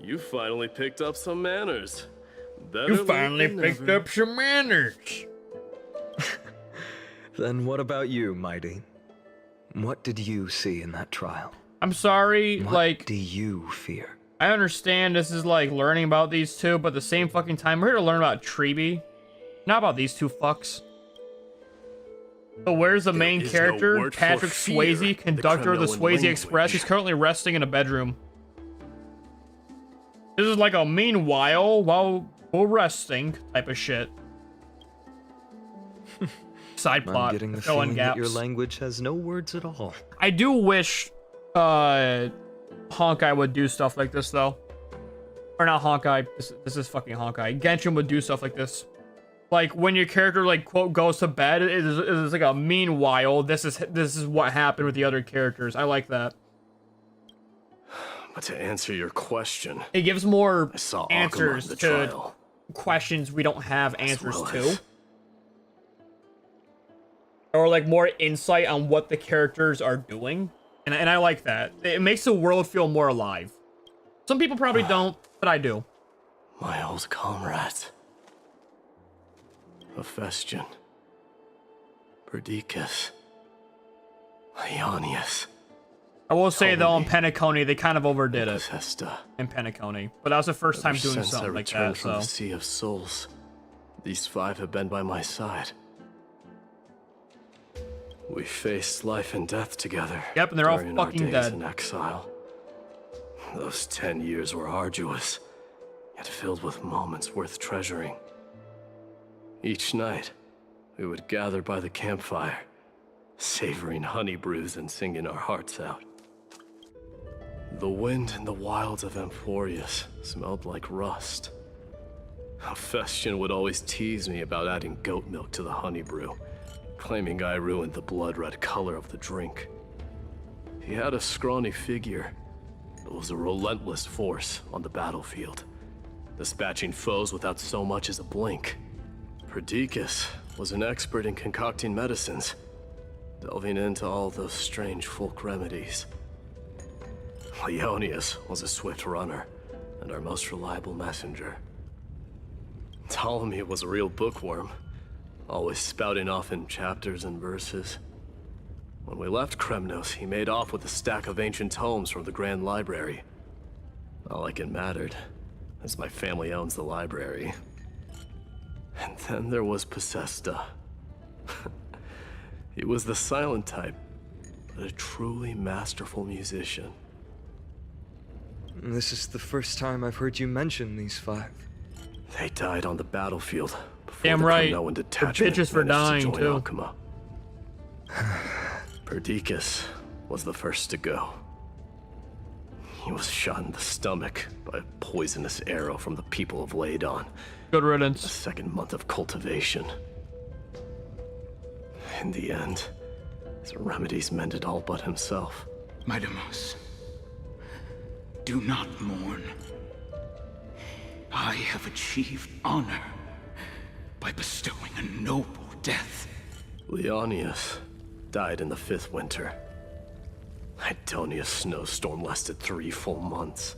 You finally picked up some manners. Better You late finally than picked never. up some manners. Then what about you, Mighty? What did you see in that trial? I'm sorry, What like, do you fear? I understand this is like learning about these two, but at the same fucking time, we're here to learn about Treeby, not about these two fucks. So where's the main is no character? word for Patrick fear Swayze, in the conductor of the Kremlin Swayze language. Express. He's currently resting in a bedroom. This is like a meanwhile while we're resting type of shit. Side plot. I'm getting the fill in feeling that your gaps. language has no words at all. I do wish Honkai would do stuff like this though. Or not Honkai, this is fucking Honkai. Genshin would do stuff like this. Like when your character like quote goes to bed, it is like a meanwhile, this is what happened with the other characters. I like that. But to answer your question, It gives more I saw Akuma answers in the to trial. questions we don't have answers well to. as- Or like more insight on what the characters are doing. And I like that. It makes the world feel more alive. Some people probably don't, but I do. My old comrades. Hephaestion. Perdiccas. Ionius. I will say though, in Penacony, they kind of overdid it. Bethesda. In Penacony. But that was the first time Ever doing since I something like returned that, from so. the Sea of Souls, these five have been by my side. We faced life and death together. Yep, and they're all during our fucking days dead. in exile. Those 10 years were arduous, yet filled with moments worth treasuring. Each night, we would gather by the campfire, savoring honey brews and singing our hearts out. The wind in the wilds of Emphorius smelled like rust. Hephaestion would always tease me about adding goat milk to the honey brew, claiming I ruined the blood-red color of the drink. He had a scrawny figure, but was a relentless force on the battlefield, dispatching foes without so much as a blink. Perdiccas was an expert in concocting medicines, delving into all those strange folk remedies. Leonius was a swift runner and our most reliable messenger. Ptolemy was a real bookworm, always spouting off in chapters and verses. When we left Kremnos, he made off with a stack of ancient tomes from the Grand Library. Not like it mattered, as my family owns the library. And then there was Possesta. He was the silent type, but a truly masterful musician. This is the first time I've heard you mention these five. They died on the battlefield before Damn the right. Kremnoan The detachment bitches for managed to dying, join too. Akuma. Perdiccas was the first to go. He was shot in the stomach by a poisonous arrow from the people of Ladon. Good riddance. The second month of cultivation. In the end, his remedies mended all but himself. Mightymouse, do not mourn. I have achieved honor by bestowing a noble death. Leonius died in the 5th winter. Idonia's snowstorm lasted 3 full months.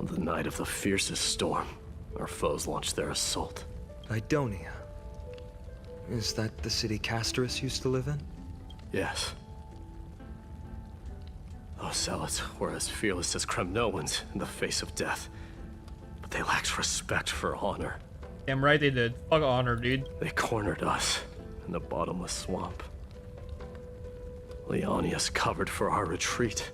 On the night of the fiercest storm, our foes launched their assault. Idonia. Is that the city Castorus used to live in? Yes. Those zealots were as fearless as Kremnoans in the face of death. But they lacked respect for honor. Damn right they did. Fuck honor, dude. They cornered us in the bottomless swamp. Leonius covered for our retreat.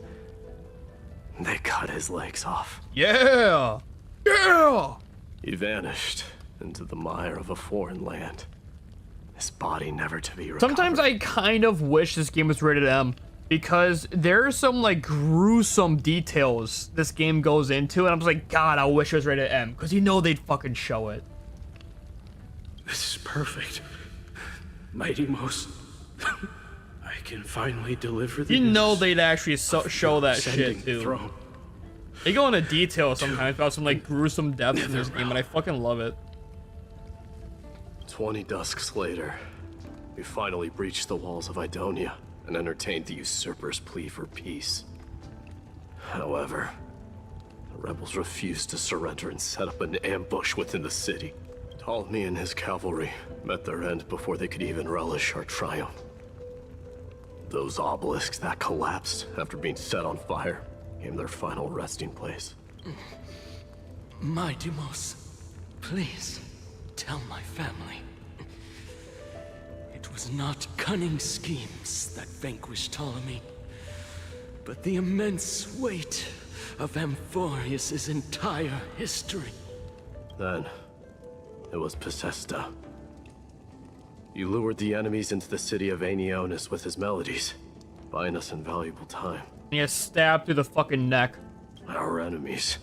They cut his legs off. Yeah! Yeah! He vanished into the mire of a foreign land. His body never to be recovered. Sometimes I kind of wish this game was rated M, because there are some like gruesome details this game goes into, and I'm just like, God, I wish it was rated M, because you know they'd fucking show it. This is perfect. Mighty Most. I can finally deliver the You know news they'd actually show that ascending shit too. throne. They go into detail sometimes about some like gruesome deaths in this game, and I fucking love it. 20 dusks later, we finally breached the walls of Idonia and entertained the usurper's plea for peace. However, the rebels refused to surrender and set up an ambush within the city. Ptolemy and his cavalry met their end before they could even relish our triumph. Those obelisks that collapsed after being set on fire became their final resting place. My Deimos, please tell my family. It was not cunning schemes that vanquished Ptolemy, but the immense weight of Amphorius's entire history. Then, it was Pacesta. You lured the enemies into the city of Aeneonis with his melodies, buying us invaluable time. And he gets stabbed through the fucking neck. Our enemies,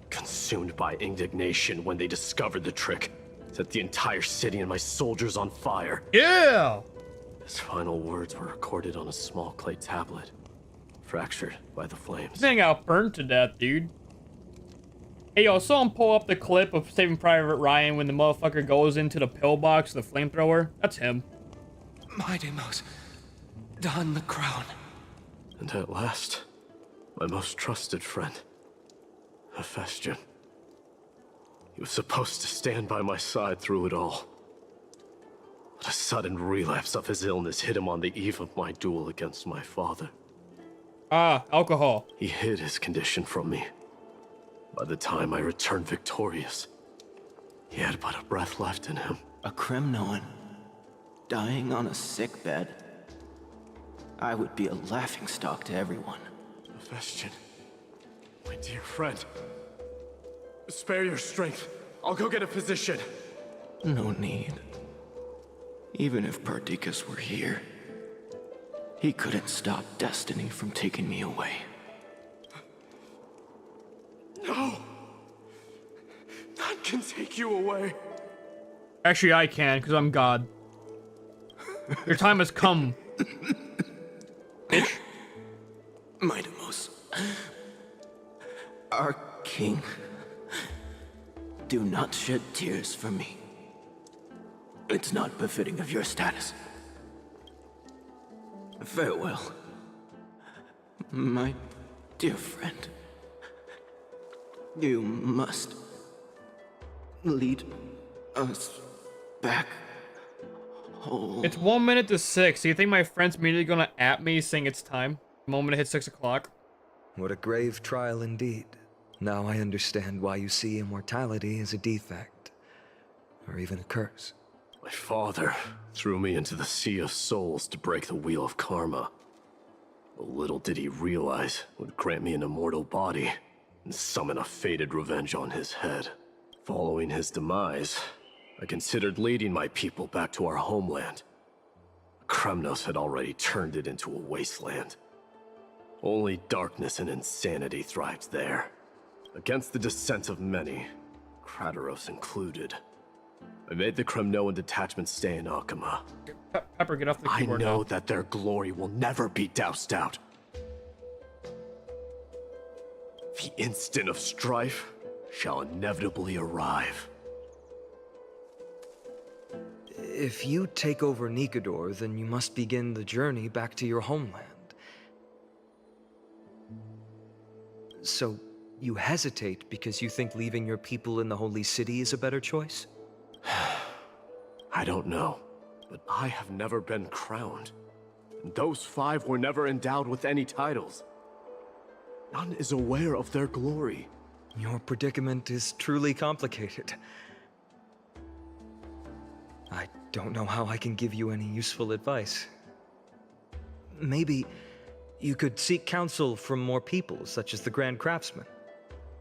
consumed by indignation when they discovered the trick, set the entire city and my soldiers on fire. Yeah! His final words were recorded on a small clay tablet, fractured by the flames. This thing got burned to death, dude. Hey, yo, someone pull up the clip of Saving Private Ryan when the motherfucker goes into the pillbox, the flamethrower. That's him. My Deimos, don the crown. And at last, my most trusted friend, Hephaestion. He was supposed to stand by my side through it all. But a sudden relapse of his illness hit him on the eve of my duel against my father. Ah, alcohol. He hid his condition from me. By the time I returned victorious, he had but a breath left in him. A Kremnoan, dying on a sick bed. I would be a laughingstock to everyone. Hephaestion, my dear friend, spare your strength. I'll go get a physician. No need. Even if Perdiccas were here, he couldn't stop destiny from taking me away. No! None can take you away. Actually, I can, because I'm God. Your time has come. Bitch. My Deimos, our king, do not shed tears for me. It's not befitting of your status. Farewell, my dear friend. You must lead us back home. It's 1 minute to 6. Do you think my friend's immediately gonna at me saying it's time? The moment it hits 6 o'clock. What a grave trial indeed. Now I understand why you see immortality as a defect, or even a curse. My father threw me into the sea of souls to break the wheel of karma. But little did he realize it would grant me an immortal body and summon a fated revenge on his head. Following his demise, I considered leading my people back to our homeland. Kremnos had already turned it into a wasteland. Only darkness and insanity thrived there. Against the dissent of many, Krateros included, I made the Kremnoan detachment stay in Akama. Pepper, get off the keyboard I know now. that their glory will never be doused out. The instant of strife shall inevitably arrive. If you take over Nikodor, then you must begin the journey back to your homeland. So, you hesitate because you think leaving your people in the Holy City is a better choice? I don't know, but I have never been crowned. Those 5 were never endowed with any titles. None is aware of their glory. Your predicament is truly complicated. I don't know how I can give you any useful advice. Maybe you could seek counsel from more people, such as the Grand Craftsman.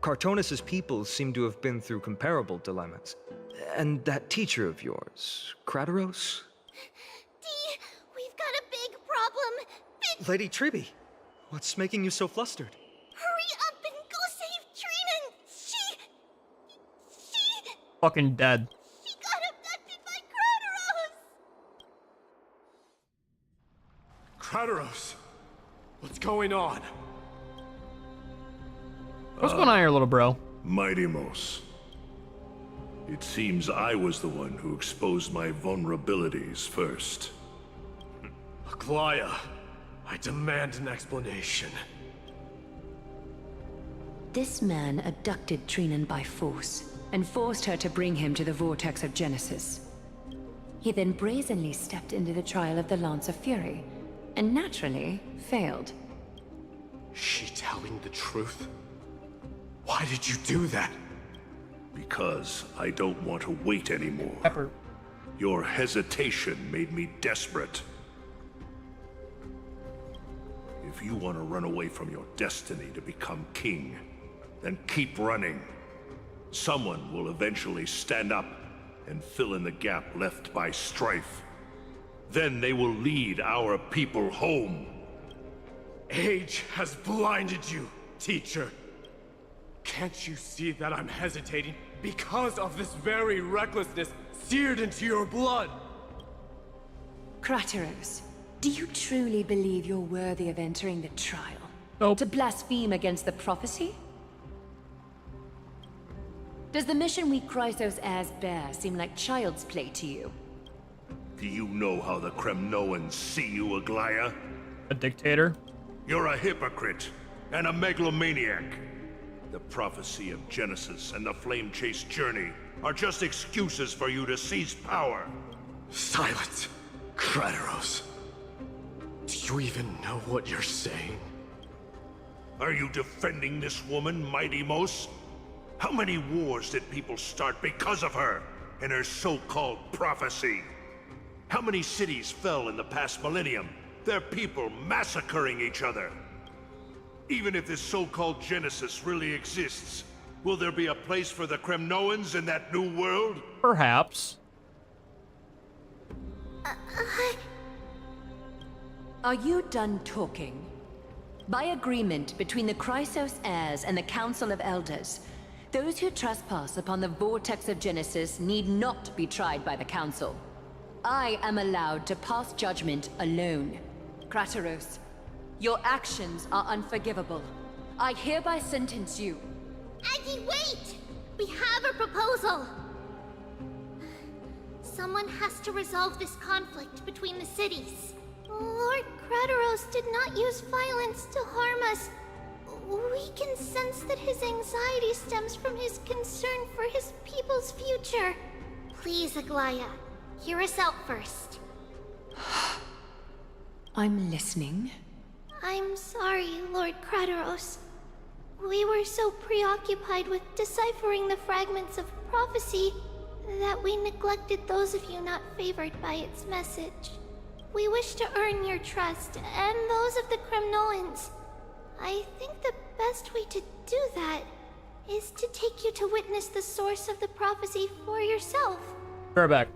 Cartonis' people seem to have been through comparable dilemmas. And that teacher of yours, Krateros? Dee, we've got a big problem. Lady Triby, what's making you so flustered? Hurry up and go save Trina. She Fucking dead. got abducted by Krateros. Krateros! What's going on? What's going on here, little bro? Mighty Mos. It seems I was the one who exposed my vulnerabilities first. Aglaya, I demand an explanation. This man abducted Trinan by force and forced her to bring him to the vortex of Genesis. He then brazenly stepped into the trial of the Lance of Fury, and naturally failed. She telling the truth? Why did you do that? Because I don't want to wait anymore. Pepper. Your hesitation made me desperate. If you want to run away from your destiny to become king, then keep running. Someone will eventually stand up and fill in the gap left by strife. Then they will lead our people home. Age has blinded you, teacher. Can't you see that I'm hesitating because of this very recklessness seared into your blood? Krateros, do you truly believe you're worthy of entering the trial? Nope. To blaspheme against the prophecy? Does the mission we Chrysos heirs bear seem like child's play to you? Do you know how the Kremnoans see you, Aglaya? A dictator? You're a hypocrite and a megalomaniac. The prophecy of Genesis and the flame-chased journey are just excuses for you to seize power. Silence, Krateros. Do you even know what you're saying? Are you defending this woman, Mighty Mos? How many wars did people start because of her and her so-called prophecy? How many cities fell in the past millennium? Their people massacring each other. Even if this so-called Genesis really exists, will there be a place for the Kremnoans in that new world? Perhaps. Are you done talking? By agreement between the Chrysos heirs and the Council of Elders, those who trespass upon the vortex of Genesis need not be tried by the Council. I am allowed to pass judgment alone. Krateros, your actions are unforgivable. I hereby sentence you. Aggie, wait! We have a proposal! Someone has to resolve this conflict between the cities. Lord Krateros did not use violence to harm us. We can sense that his anxiety stems from his concern for his people's future. Please, Aglaya, hear us out first. I'm listening. I'm sorry, Lord Krateros. We were so preoccupied with deciphering the fragments of prophecy that we neglected those of you not favored by its message. We wish to earn your trust, and those of the Kremnoans. I think the best way to do that is to take you to witness the source of the prophecy for yourself. Be right back.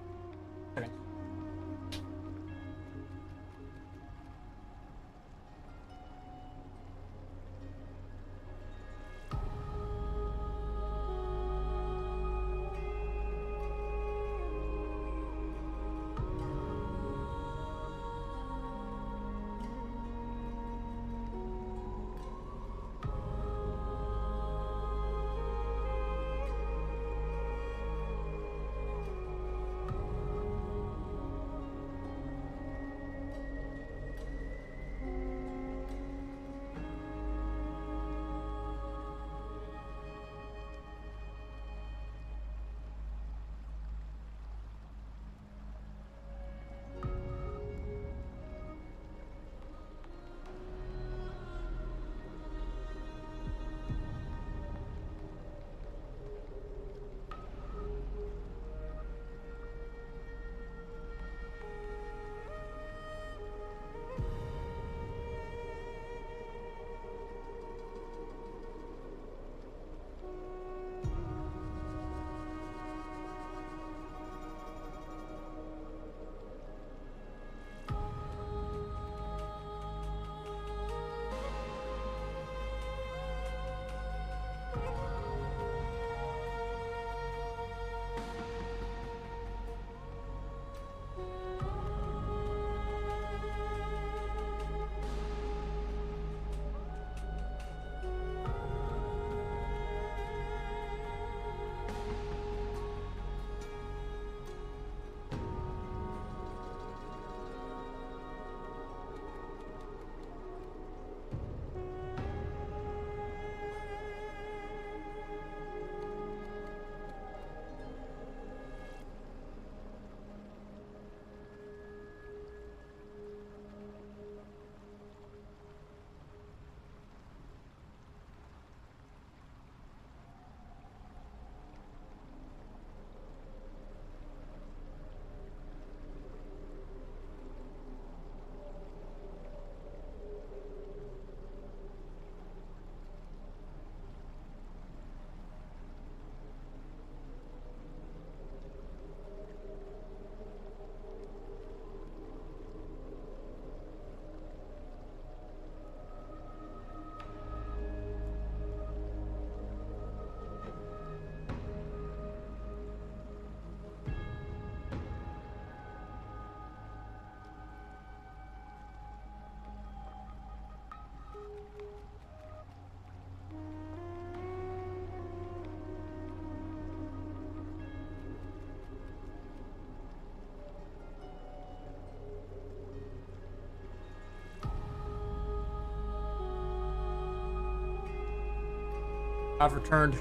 I've returned.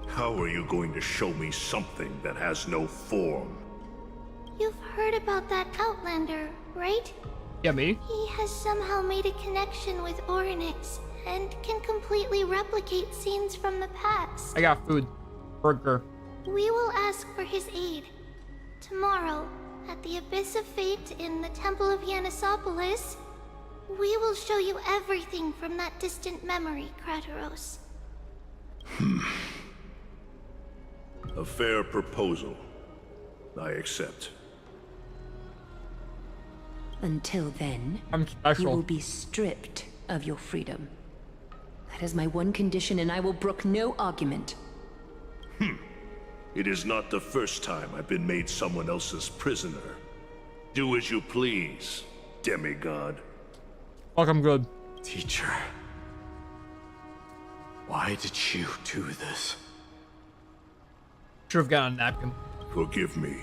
How are you going to show me something that has no form? You've heard about that Outlander, right? Yeah, me? He has somehow made a connection with Orynyx and can completely replicate scenes from the past. I got food. Burger. We will ask for his aid. Tomorrow, at the Abyss of Fate in the Temple of Yanisopolis, we will show you everything from that distant memory, Krateros. A fair proposal. I accept. Until then, I'm special. you will be stripped of your freedom. That is my one condition, and I will brook no argument. It is not the first time I've been made someone else's prisoner. Do as you please, demigod. Fuck, I'm good. Teacher, why did you do this? Should have gotten a napkin. Forgive me,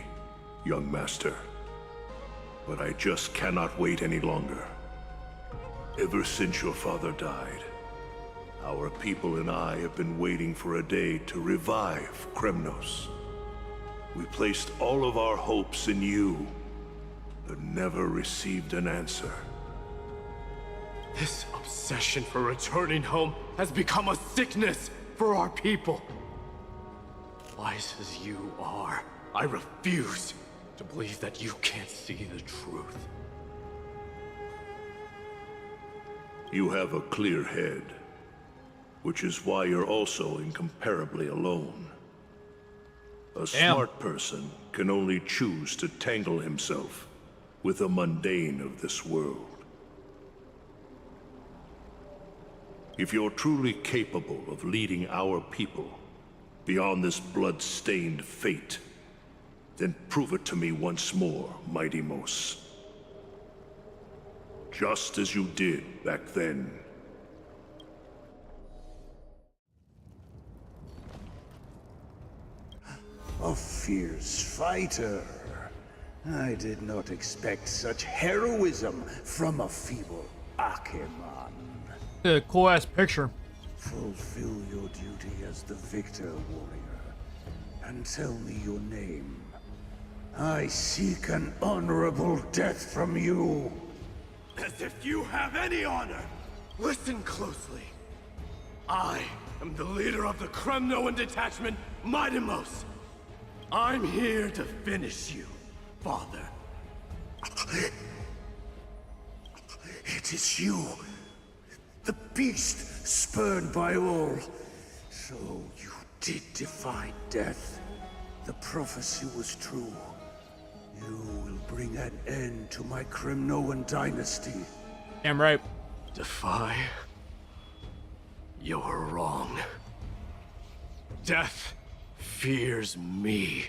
young master. But I just cannot wait any longer. Ever since your father died, our people and I have been waiting for a day to revive Kremnos. We placed all of our hopes in you, but never received an answer. This obsession for returning home has become a sickness for our people. Wise as you are, I refuse to believe that you can't see the truth. You have a clear head, which is why you're also incomparably alone. A smart person can only choose to tangle himself with the mundane of this world. If you're truly capable of leading our people beyond this blood-stained fate, then prove it to me once more, Mighty Mos. Just as you did back then. A fierce fighter. I did not expect such heroism from a feeble Acheman. Yeah, cool ass picture. Fulfill your duty as the victor, warrior, and tell me your name. I seek an honorable death from you. As if you have any honor! Listen closely. I am the leader of the Kremnoan detachment, Mighty Mos. I'm here to finish you, father. It is you, the beast spurned by all. So you did defy death. The prophecy was true. You will bring an end to my Kremnoan dynasty. Damn right. Defy? You're wrong. Death fears me.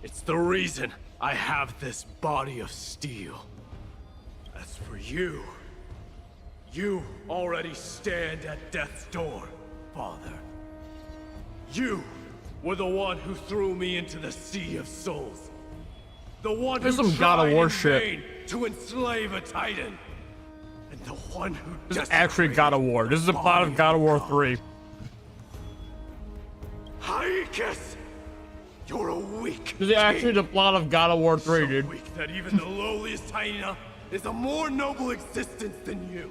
It's the reason I have this body of steel. As for you, you already stand at death's door, father. You were the one who threw me into the Sea of Souls. The one There's who some God of tried War in shit. vain to enslave a Titan. And the one who This is actually God of War. This is the plot of God of War 3. Hykes! You're a weak This is actually the plot of God of War 3, so dude. weak that even the lowliest hyena is a more noble existence than you.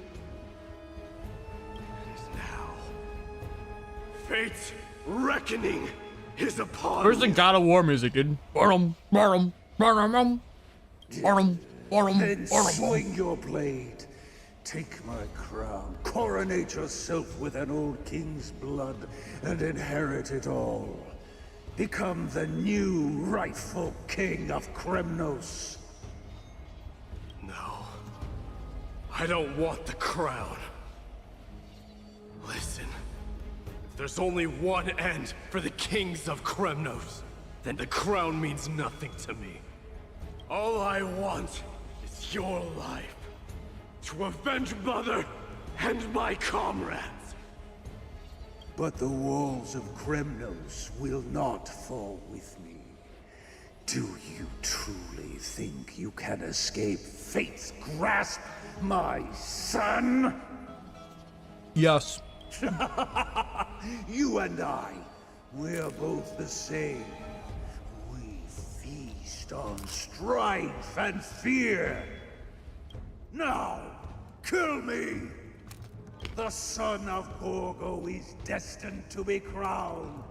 And now, fate's reckoning is upon Where's the you. God of War music, dude? Then swing your blade. Take my crown. Coronate yourself with an old king's blood and inherit it all. Become the new rightful king of Kremnos. No. I don't want the crown. Listen. If there's only one end for the kings of Kremnos, then the crown means nothing to me. All I want is your life. To avenge Mother and my comrades. But the walls of Kremnos will not fall with me. Do you truly think you can escape fate's grasp, my son? Yes. You and I, we're both the same. We feast on strife and fear. Now, kill me! The son of Gorgo is destined to be crowned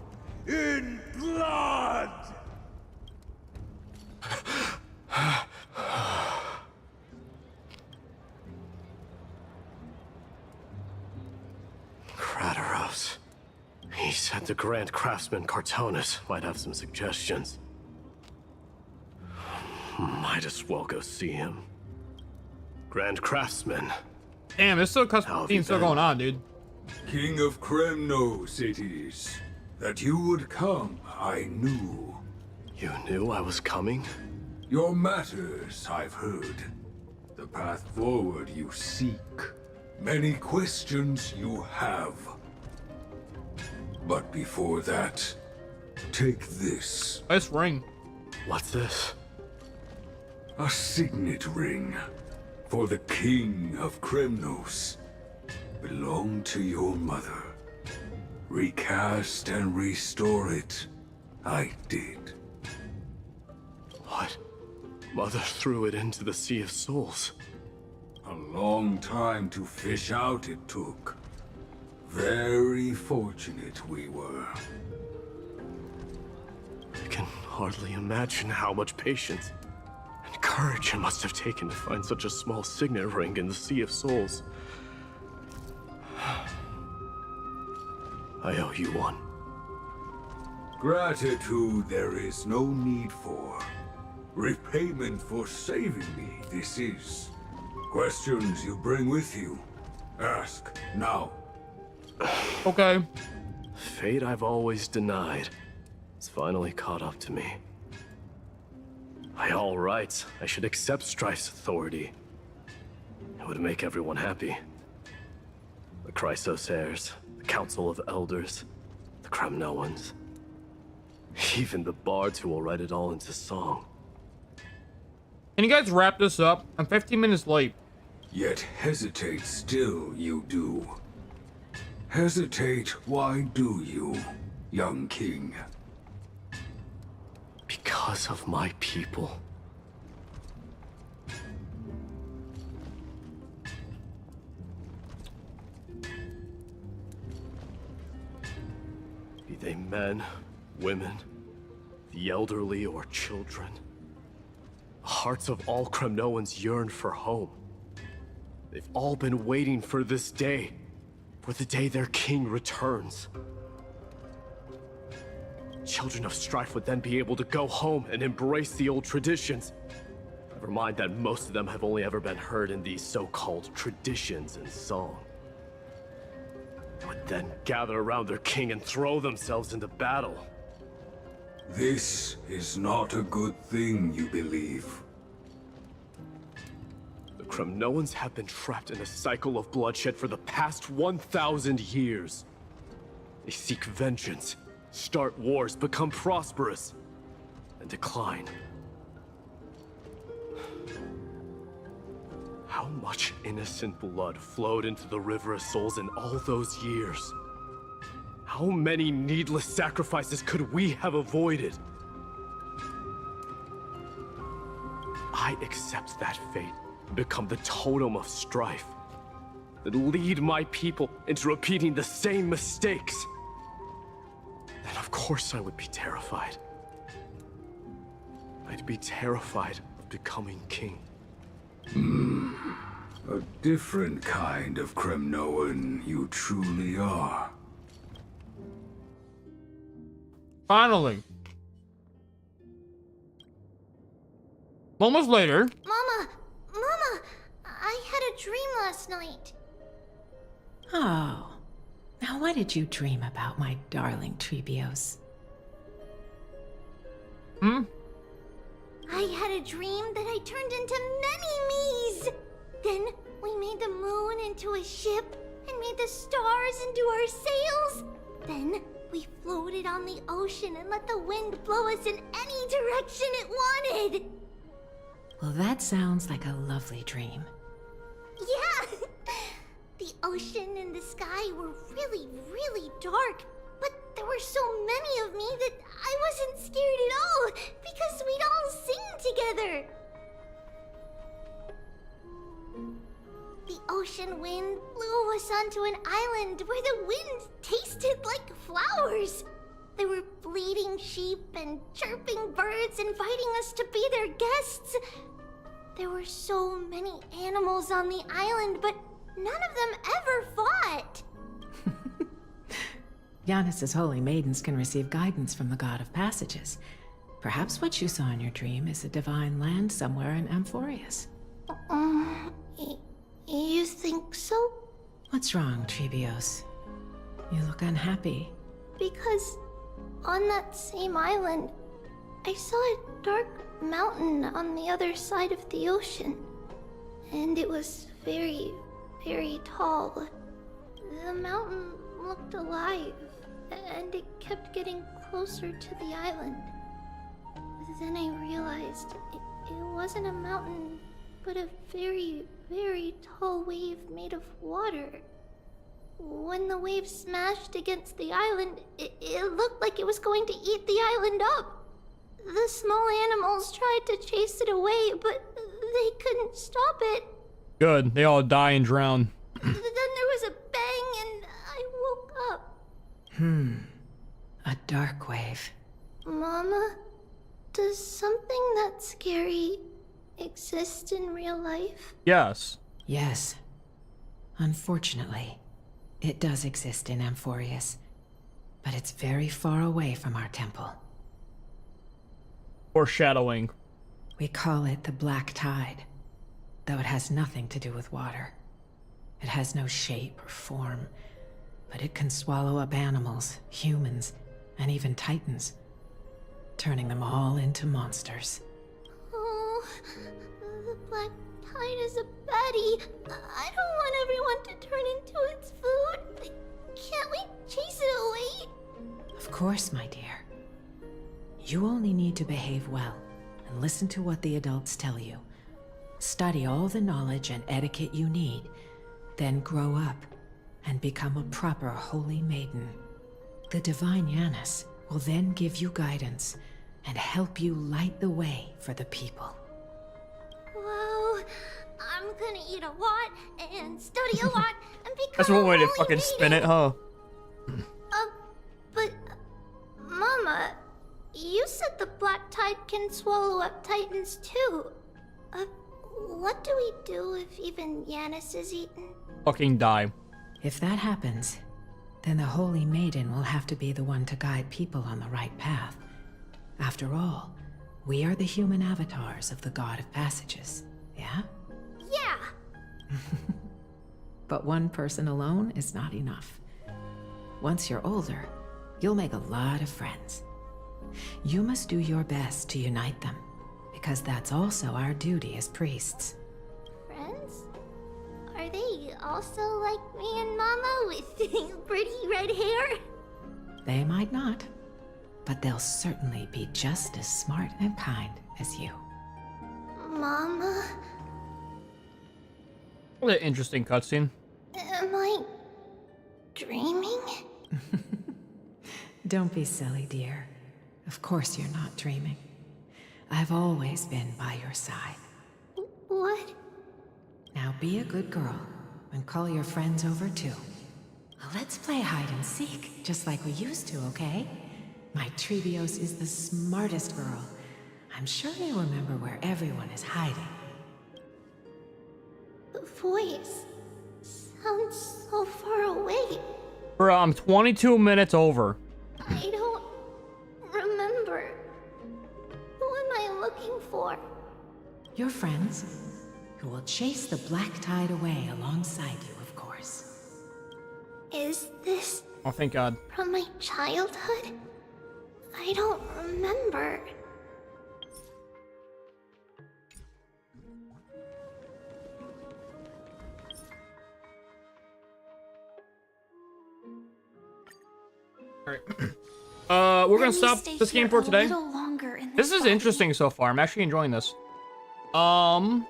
in blood! Kratos. He said the Grand Craftsman Cartonus might have some suggestions. Might as well go see him. Grand Craftsman. Damn, there's still cutscene still going on, dude. King of Kremnos it is. That you would come, I knew. You knew I was coming? Your matters, I've heard. The path forward you seek. Many questions you have. But before that, take this. Nice ring. What's this? A signet ring. For the King of Kremnos. Belonged to your mother. Recast and restore it. I did. What? Mother threw it into the Sea of Souls. A long time to fish out it took. Very fortunate we were. I can hardly imagine how much patience and courage it must have taken to find such a small signet ring in the Sea of Souls. I owe you one. Gratitude there is no need for. Repayment for saving me, this is. Questions you bring with you. Ask, now. Okay. Fate I've always denied. It's finally caught up to me. By all rights, I should accept Strife's authority. It would make everyone happy. The Chrysos heirs, the Council of Elders, the Kremnoans. Even the bards who will write it all into song. Can you guys wrap this up? I'm 15 minutes late. Yet hesitate still you do. Hesitate, why do you, young king? Because of my people. Be they men, women, the elderly, or children. The hearts of all Kremnoans yearn for home. They've all been waiting for this day, for the day their king returns. Children of Strife would then be able to go home and embrace the old traditions. Never mind that most of them have only ever been heard in these so-called traditions and song. They would then gather around their king and throw themselves into battle. This is not a good thing, you believe. The Kremnoans have been trapped in a cycle of bloodshed for the past 1,000 years. They seek vengeance, start wars, become prosperous, and decline. How much innocent blood flowed into the River of Souls in all those years? How many needless sacrifices could we have avoided? I accept that fate and become the totem of strife that lead my people into repeating the same mistakes. Then of course I would be terrified. I'd be terrified of becoming king. A different kind of Kremnoan you truly are. Finally. Moments later. Mama! Mama! I had a dream last night. Oh. Now what did you dream about, my darling Trebios? I had a dream that I turned into many me's. Then we made the moon into a ship and made the stars into our sails. Then we floated on the ocean and let the wind blow us in any direction it wanted. Well, that sounds like a lovely dream. Yeah! The ocean and the sky were really, really dark, but there were so many of me that I wasn't scared at all because we'd all sing together. The ocean wind blew us onto an island where the wind tasted like flowers. There were bleating sheep and chirping birds inviting us to be their guests. There were so many animals on the island, but none of them ever fought. Yanis's holy maidens can receive guidance from the god of passages. Perhaps what you saw in your dream is a divine land somewhere in Amphorius. You think so? What's wrong, Trebios? You look unhappy. Because on that same island, I saw a dark mountain on the other side of the ocean. And it was very, very tall. The mountain looked alive, and it kept getting closer to the island. Then I realized it wasn't a mountain, but a very, very tall wave made of water. When the wave smashed against the island, it looked like it was going to eat the island up. The small animals tried to chase it away, but they couldn't stop it. Good. They all die and drown. Then there was a bang and I woke up. A dark wave. Mama, does something that scary exist in real life? Yes. Yes. Unfortunately, it does exist in Amphorius, but it's very far away from our temple. Foreshadowing. We call it the Black Tide, though it has nothing to do with water. It has no shape or form, but it can swallow up animals, humans, and even titans, turning them all into monsters. Oh, the Black Tide is a baddie. I don't want everyone to turn into its food. Can't we chase it away? Of course, my dear. You only need to behave well and listen to what the adults tell you. Study all the knowledge and etiquette you need, then grow up and become a proper holy maiden. The divine Yanis will then give you guidance and help you light the way for the people. Well, I'm gonna eat a lot and study a lot and become That's one way to holy fucking spin it, huh? But, Mama, you said the Black Tide can swallow up titans too. What do we do if even Yanis is eaten? Fucking die. If that happens, then the Holy Maiden will have to be the one to guide people on the right path. After all, we are the human avatars of the God of Passages, yeah? Yeah! But one person alone is not enough. Once you're older, you'll make a lot of friends. You must do your best to unite them, because that's also our duty as priests. Friends? Are they also like me and Mama with pretty red hair? They might not, but they'll certainly be just as smart and kind as you. Mama? What an interesting cutscene. Am I dreaming? Don't be silly, dear. Of course you're not dreaming. I've always been by your side. What? Now be a good girl and call your friends over too. Let's play hide and seek, just like we used to, okay? My Trebios is the smartest girl. I'm sure they remember where everyone is hiding. The voice sounds so far away. Bro, I'm 22 minutes over. I don't remember. Who am I looking for? Your friends, who will chase the Black Tide away alongside you, of course. Is this Oh, thank God. from my childhood? I don't remember. Alright. We're gonna stop this game for today. Longer in This is interesting so far. I'm actually enjoying this. I'm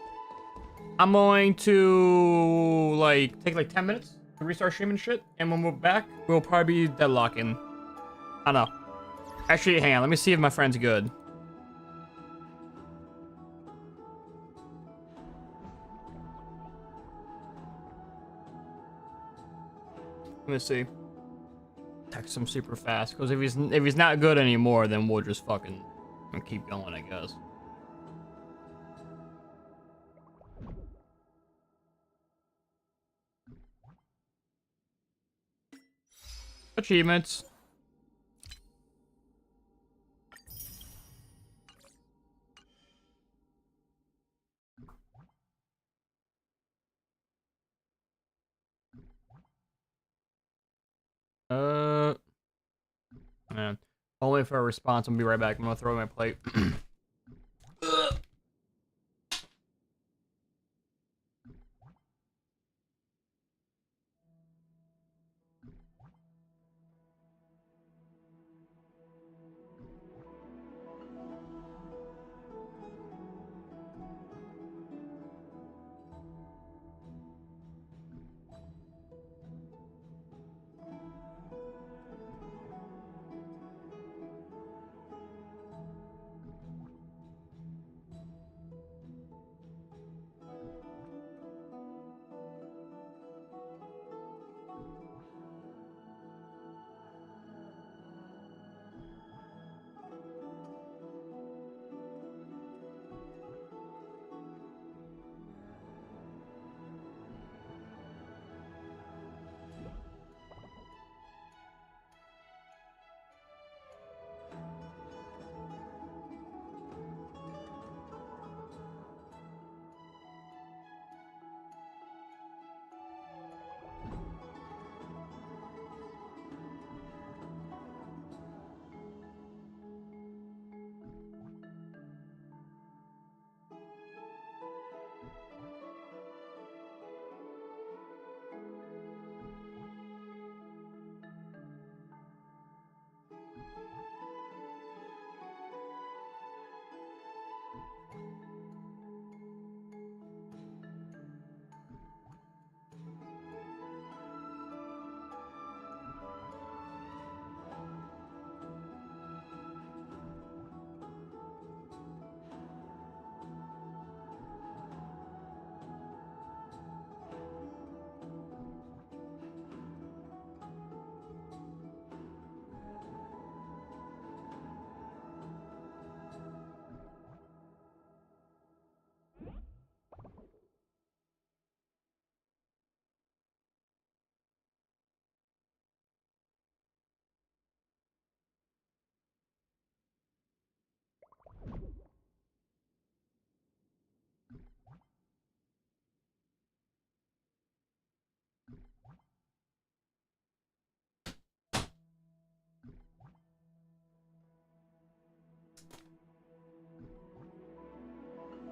going to, like, take like 10 minutes restart streaming shit, and when we're back, we'll probably be deadlocking. I don't know. Actually, hang on. Let me see if my friend's good. Let me see. Text him super fast, because if he's not good anymore, then we'll just fucking keep going, I guess. Achievements. Man. I'll wait for a response. I'll be right back. I'm gonna throw away my plate.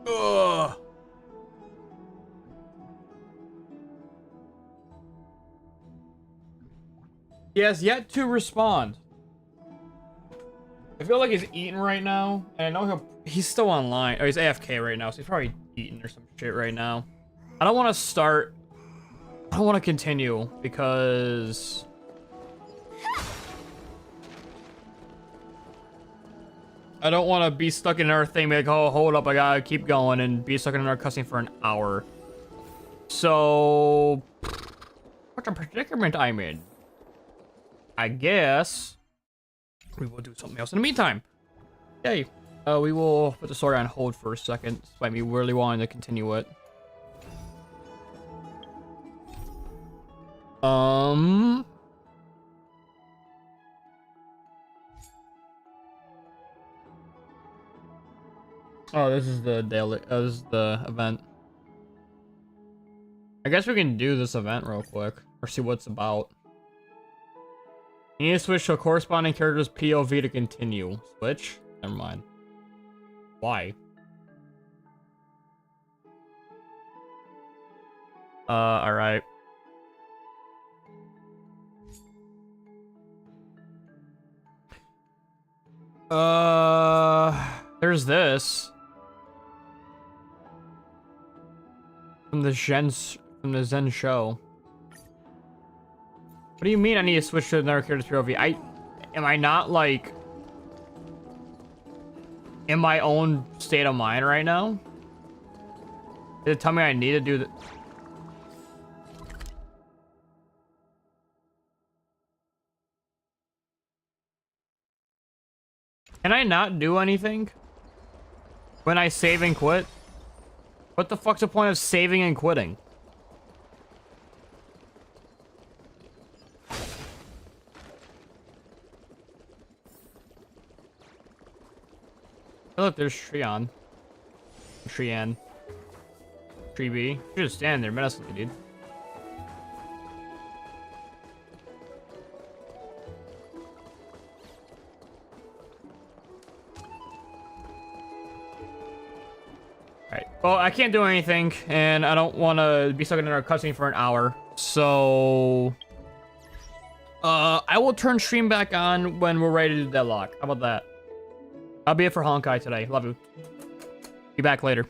Ugh. He has yet to respond. I feel like he's eating right now, and I know he's still online. Oh, he's AFK right now, so he's probably eating or some shit right now. I don't want to start. I don't want to continue because I don't want to be stuck in another thing. Be like, oh, hold up, I gotta keep going, and be stuck in another cutscene for an hour. So, what a predicament I'm in. I guess we will do something else in the meantime. Yay. We will put the story on hold for a second, despite me really wanting to continue it. Oh, this is the daily. Oh, this is the event. I guess we can do this event real quick, or see what it's about. You need to switch to a corresponding character's POV to continue. Switch? Never mind. Why? Alright. There's this. From the Zen show. What do you mean I need to switch to another character POV? Am I not, like, in my own state of mind right now? Did it tell me I need to do the... Can I not do anything when I save and quit? What the fuck's the point of saving and quitting? Oh, look, there's Treon. Trean. Tree B. You just stand there menacingly, dude. Alright. Well, I can't do anything, and I don't want to be stuck in another cutscene for an hour. So... I will turn stream back on when we're ready to do Deadlock. How about that? That'll be it for Honkai today. Love you. Be back later.